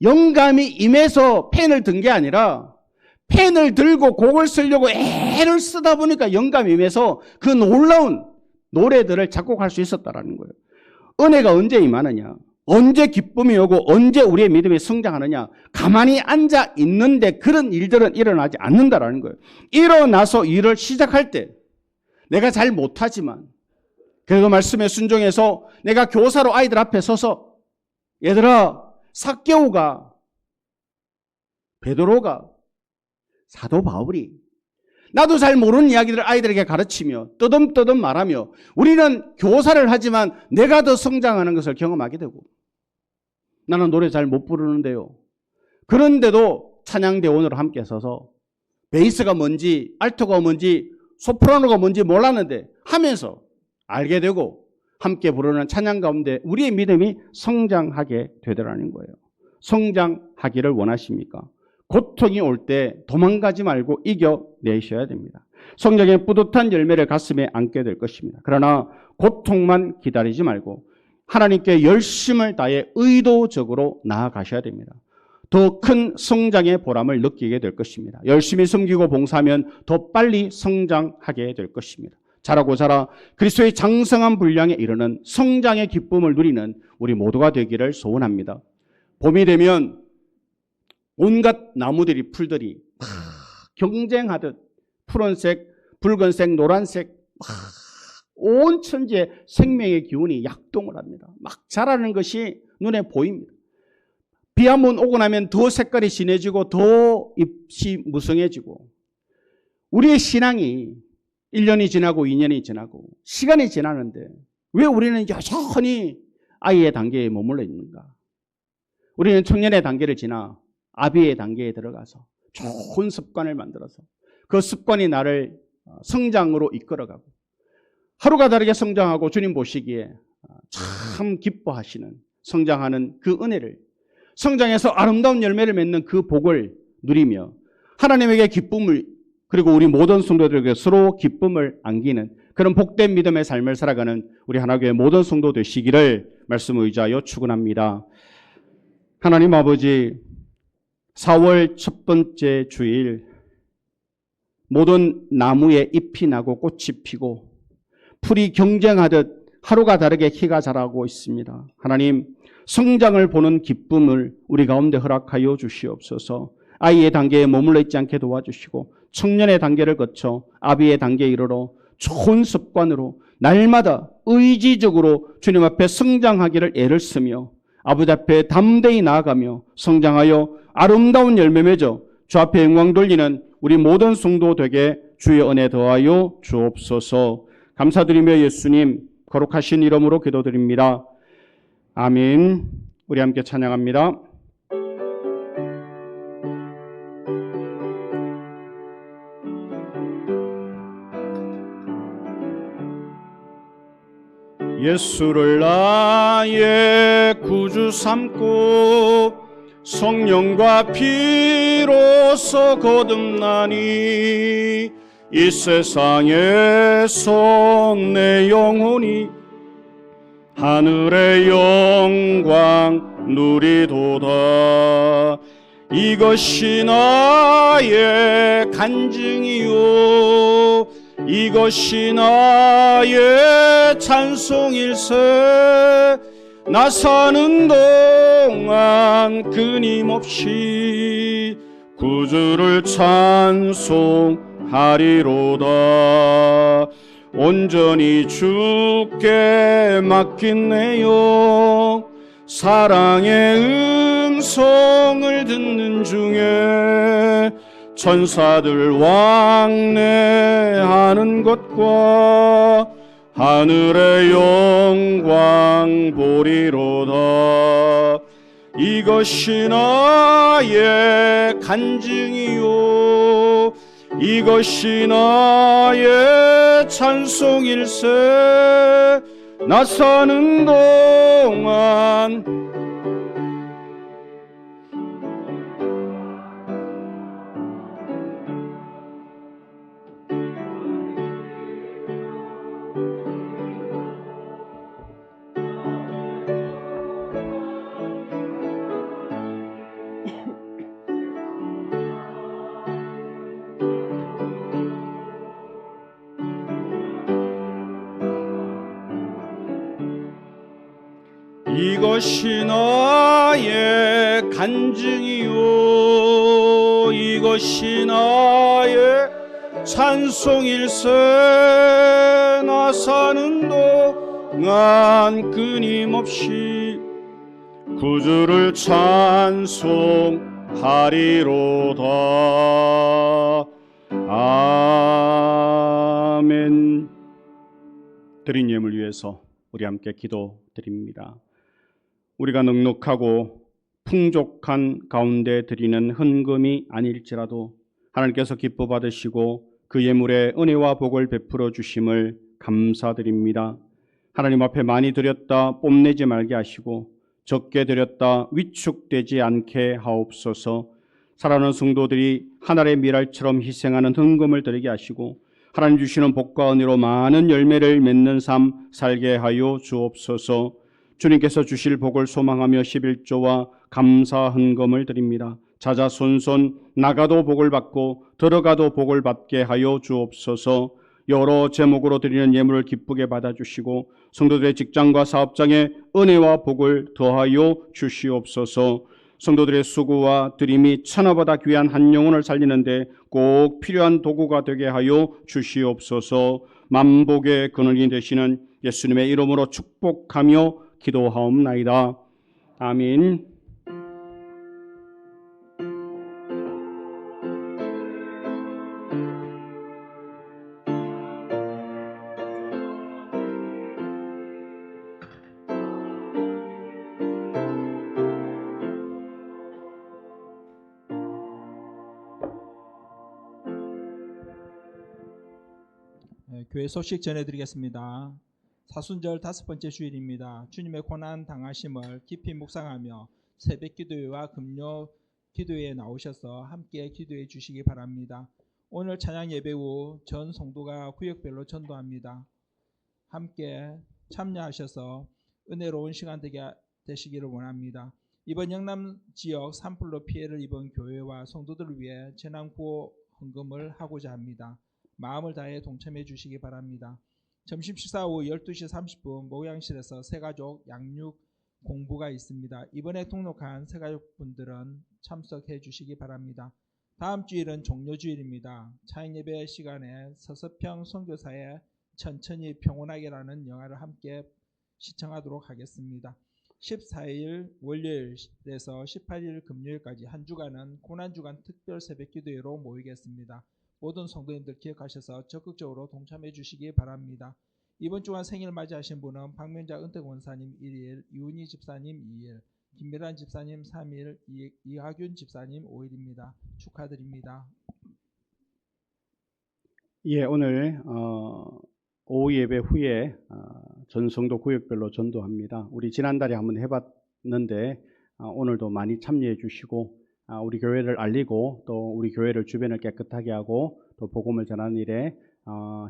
영감이 임해서 펜을 든 게 아니라 펜을 들고 곡을 쓰려고 애를 쓰다 보니까 영감이 임해서 그 놀라운 노래들을 작곡할 수 있었다는 거예요. 은혜가 언제 임하느냐? 언제 기쁨이 오고 언제 우리의 믿음이 성장하느냐? 가만히 앉아 있는데 그런 일들은 일어나지 않는다라는 거예요. 일어나서 일을 시작할 때 내가 잘 못하지만 그래도 말씀에 순종해서 내가 교사로 아이들 앞에 서서 얘들아 삭개오가 베드로가 사도 바울이 나도 잘 모르는 이야기들을 아이들에게 가르치며 떠듬떠듬 말하며 우리는 교사를 하지만 내가 더 성장하는 것을 경험하게 되고 나는 노래 잘 못 부르는데요. 그런데도 찬양대원으로 함께 서서 베이스가 뭔지 알토가 뭔지 소프라노가 뭔지 몰랐는데 하면서 알게 되고 함께 부르는 찬양 가운데 우리의 믿음이 성장하게 되더라는 거예요. 성장하기를 원하십니까? 고통이 올 때 도망가지 말고 이겨내셔야 됩니다. 성장의 뿌듯한 열매를 가슴에 안게 될 것입니다. 그러나 고통만 기다리지 말고 하나님께 열심을 다해 의도적으로 나아가셔야 됩니다. 더 큰 성장의 보람을 느끼게 될 것입니다. 열심히 섬기고 봉사하면 더 빨리 성장하게 될 것입니다. 자라고 자라 그리스도의 장성한 분량에 이르는 성장의 기쁨을 누리는 우리 모두가 되기를 소원합니다. 봄이 되면 온갖 나무들이 풀들이 막 경쟁하듯 푸른색, 붉은색, 노란색 온 천지에 생명의 기운이 약동을 합니다. 막 자라는 것이 눈에 보입니다. 비 한 번 오고 나면 더 색깔이 진해지고 더 잎이 무성해지고 우리의 신앙이 1년이 지나고 2년이 지나고 시간이 지나는데 왜 우리는 여전히 아이의 단계에 머물러 있는가? 우리는 청년의 단계를 지나 아비의 단계에 들어가서 좋은 습관을 만들어서 그 습관이 나를 성장으로 이끌어가고 하루가 다르게 성장하고 주님 보시기에 참 기뻐하시는 성장하는 그 은혜를 성장해서 아름다운 열매를 맺는 그 복을 누리며 하나님에게 기쁨을 그리고 우리 모든 성도들에게 서로 기쁨을 안기는 그런 복된 믿음의 삶을 살아가는 우리 하나교회 모든 성도 되시기를 말씀을 의지하여 축원합니다. 하나님 아버지 4월 첫 번째 주일 모든 나무에 잎이 나고 꽃이 피고 풀이 경쟁하듯 하루가 다르게 키가 자라고 있습니다. 하나님 성장을 보는 기쁨을 우리 가운데 허락하여 주시옵소서. 아이의 단계에 머물러 있지 않게 도와주시고 청년의 단계를 거쳐 아비의 단계에 이르러 좋은 습관으로 날마다 의지적으로 주님 앞에 성장하기를 애를 쓰며 아버지 앞에 담대히 나아가며 성장하여 아름다운 열매 맺어 주 앞에 영광 돌리는 우리 모든 성도 되게 주의 은혜 더하여 주옵소서. 감사드리며 예수님 거룩하신 이름으로 기도드립니다. 아멘. 우리 함께 찬양합니다. 예수를 나의 구주 삼고 성령과 피로서 거듭나니 이 세상에서 내 영혼이 하늘의 영광 누리도다. 이것이 나의 간증이요 이것이 나의 찬송일세. 나 사는 동안 끊임없이 구주를 찬송하리로다. 온전히 주께 맡긴 내 영 사랑의 음성을 듣는 중에 천사들 왕래하는 것과 하늘의 영광 보리로다. 이것이 나의 간증이요 이것이 나의 찬송일세. 나 사는 동안 이것이 나의 간증이요 이것이 나의 찬송일세. 나 사는 동안 끊임없이 구주를 찬송하리로다. 아멘. 드린 예물 위해서 우리 함께 기도드립니다. 우리가 넉넉하고 풍족한 가운데 드리는 헌금이 아닐지라도 하나님께서 기뻐 받으시고 그 예물에 은혜와 복을 베풀어 주심을 감사드립니다. 하나님 앞에 많이 드렸다 뽐내지 말게 하시고 적게 드렸다 위축되지 않게 하옵소서. 사랑하는 성도들이 하늘의 미랄처럼 희생하는 헌금을 드리게 하시고 하나님 주시는 복과 은혜로 많은 열매를 맺는 삶 살게 하여 주옵소서. 주님께서 주실 복을 소망하며 11조와 감사 헌금을 드립니다. 자자손손 나가도 복을 받고 들어가도 복을 받게 하여 주옵소서. 여러 제목으로 드리는 예물을 기쁘게 받아주시고 성도들의 직장과 사업장에 은혜와 복을 더하여 주시옵소서. 성도들의 수고와 드림이 천하보다 귀한 한 영혼을 살리는데 꼭 필요한 도구가 되게 하여 주시옵소서. 만복의 근원이 되시는 예수님의 이름으로 축복하며 기도하옵나이다. 아멘. 교회 소식 전해드리겠습니다. 사순절 5번째 주일입니다. 주님의 고난 당하심을 깊이 묵상하며 새벽 기도회와 금요 기도회에 나오셔서 함께 기도해 주시기 바랍니다. 오늘 찬양 예배 후 전 성도가 구역별로 전도합니다. 함께 참여하셔서 은혜로운 시간 되시기를 원합니다. 이번 영남 지역 산불로 피해를 입은 교회와 성도들을 위해 재난구호 헌금을 하고자 합니다. 마음을 다해 동참해 주시기 바랍니다. 점심 식사 후 12시 30분 목양실에서 새가족 양육 공부가 있습니다. 이번에 등록한 새가족분들은 참석해 주시기 바랍니다. 다음 주일은 종료주일입니다. 차잉예배 시간에 서서평 선교사의 천천히 평온하게라는 영화를 함께 시청하도록 하겠습니다. 14일 월요일에서 18일 금요일까지 한 주간은 고난주간 특별 새벽기도회로 모이겠습니다. 모든 성도님들 기억하셔서 적극적으로 동참해 주시기 바랍니다. 이번 주간 생일 맞이하신 분은 박명자 은택 원사님 1일, 이훈희 집사님 2일, 김미란 집사님 3일, 이하균 집사님 5일입니다. 축하드립니다. 예, 오늘 오후 예배 후에 전 성도 구역별로 전도합니다. 우리 지난달에 한번 해봤는데 오늘도 많이 참여해 주시고 우리 교회를 알리고 또 우리 교회를 주변을 깨끗하게 하고 또 복음을 전하는 일에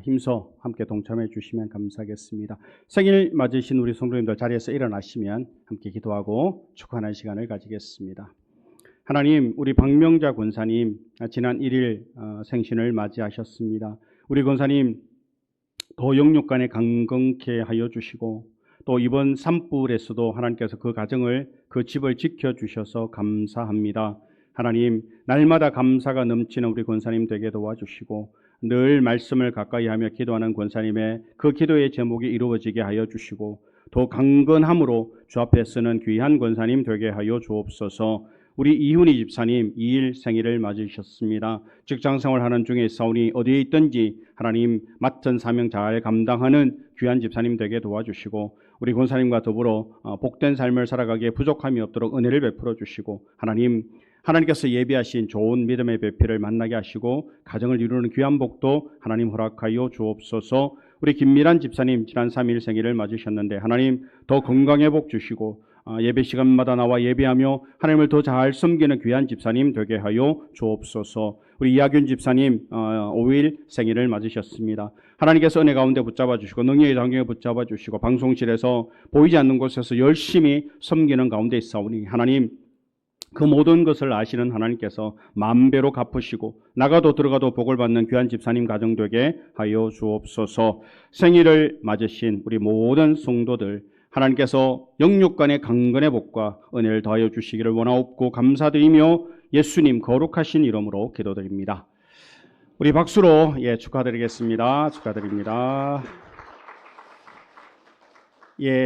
힘써 함께 동참해 주시면 감사하겠습니다. 생일 맞으신 우리 성도님들 자리에서 일어나시면 함께 기도하고 축하하는 시간을 가지겠습니다. 하나님, 우리 박명자 권사님 지난 1일 생신을 맞이하셨습니다. 우리 권사님 더 영육간에 강건케 하여 주시고 또 이번 산불에서도 하나님께서 그 가정을 그 집을 지켜주셔서 감사합니다. 하나님, 날마다 감사가 넘치는 우리 권사님 되게 도와주시고 늘 말씀을 가까이 하며 기도하는 권사님의 그 기도의 제목이 이루어지게 하여 주시고 더 강건함으로 주 앞에 서는 귀한 권사님 되게 하여 주옵소서. 우리 이훈희 집사님 2일 생일을 맞으셨습니다. 직장생활 하는 중에 사원이 어디에 있든지 하나님 맡은 사명 잘 감당하는 귀한 집사님 되게 도와주시고 우리 권사님과 더불어 복된 삶을 살아가기에 부족함이 없도록 은혜를 베풀어 주시고 하나님께서 예비하신 좋은 믿음의 배필을 만나게 하시고 가정을 이루는 귀한 복도 하나님 허락하여 주옵소서. 우리 김미란 집사님 지난 3일 생일을 맞으셨는데 하나님 더 건강의 복 주시고 예배 시간마다 나와 예배하며 하나님을 더 잘 섬기는 귀한 집사님 되게 하여 주옵소서. 우리 이하균 집사님 5일 생일을 맞으셨습니다. 하나님께서 은혜 가운데 붙잡아 주시고 능력의 장경에 붙잡아 주시고 방송실에서 보이지 않는 곳에서 열심히 섬기는 가운데 있사오니 하나님 그 모든 것을 아시는 하나님께서 만배로 갚으시고 나가도 들어가도 복을 받는 귀한 집사님 가정 되게 하여 주옵소서. 생일을 맞으신 우리 모든 성도들 하나님께서 영육간의 강건의 복과 은혜를 더하여 주시기를 원하옵고 감사드리며 예수님 거룩하신 이름으로 기도드립니다. 우리 박수로 축하드리겠습니다. 축하드립니다.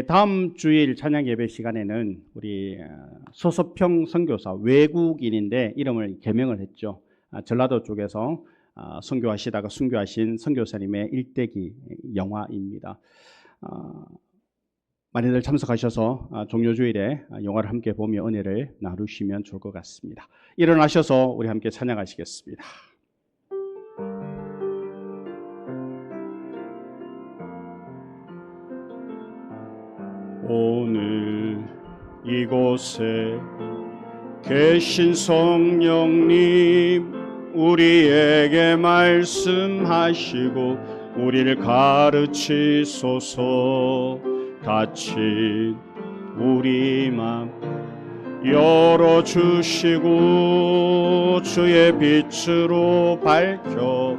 다음 주일 찬양 예배 시간에는 우리 소서평 선교사 외국인인데 이름을 개명을 했죠. 전라도 쪽에서 선교하시다가 순교하신 선교사님의 일대기 영화입니다. 많이들 참석하셔서 종료주일에 영화를 함께 보며 은혜를 나누시면 좋을 것 같습니다. 일어나셔서 우리 함께 찬양하시겠습니다. 오늘 이곳에 계신 성령님 우리에게 말씀하시고 우리를 가르치소서. 닫힌 우리 맘 열어주시고 주의 빛으로 밝혀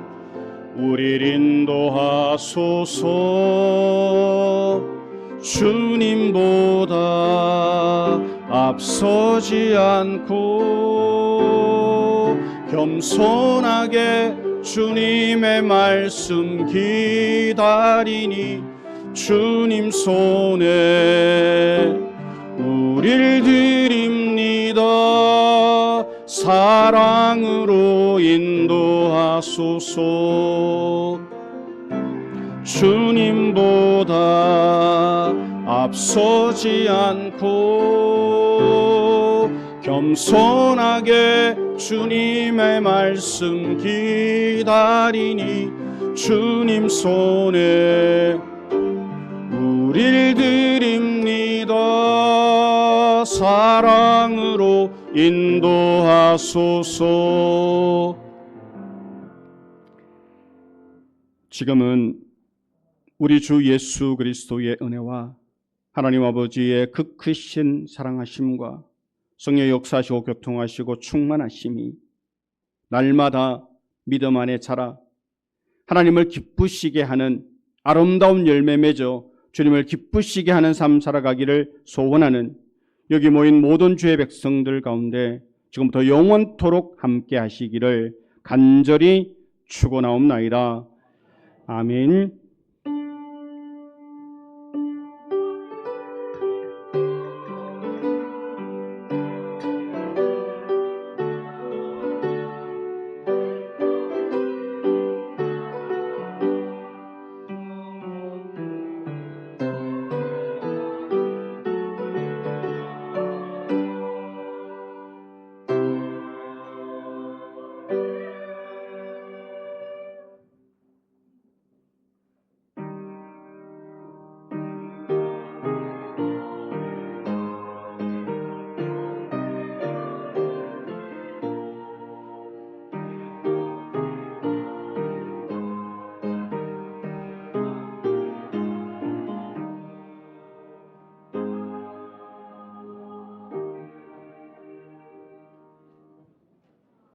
우리를 인도하소서. 주님보다 앞서지 않고 겸손하게 주님의 말씀 기다리니 주님 손에 우릴 드립니다. 사랑으로 인도하소서. 주님보다 앞서지 않고 겸손하게 주님의 말씀 기다리니 주님 손에 우릴 드립니다. 사랑으로 인도하소서. 지금은 우리 주 예수 그리스도의 은혜와 하나님 아버지의 그 크신 사랑하심과 성령의 역사하시고 교통하시고 충만하심이 날마다 믿음 안에 자라 하나님을 기쁘시게 하는 아름다운 열매 맺어 주님을 기쁘시게 하는 삶 살아가기를 소원하는 여기 모인 모든 주의 백성들 가운데 지금부터 영원토록 함께 하시기를 간절히 축원하옵나이다. 아멘.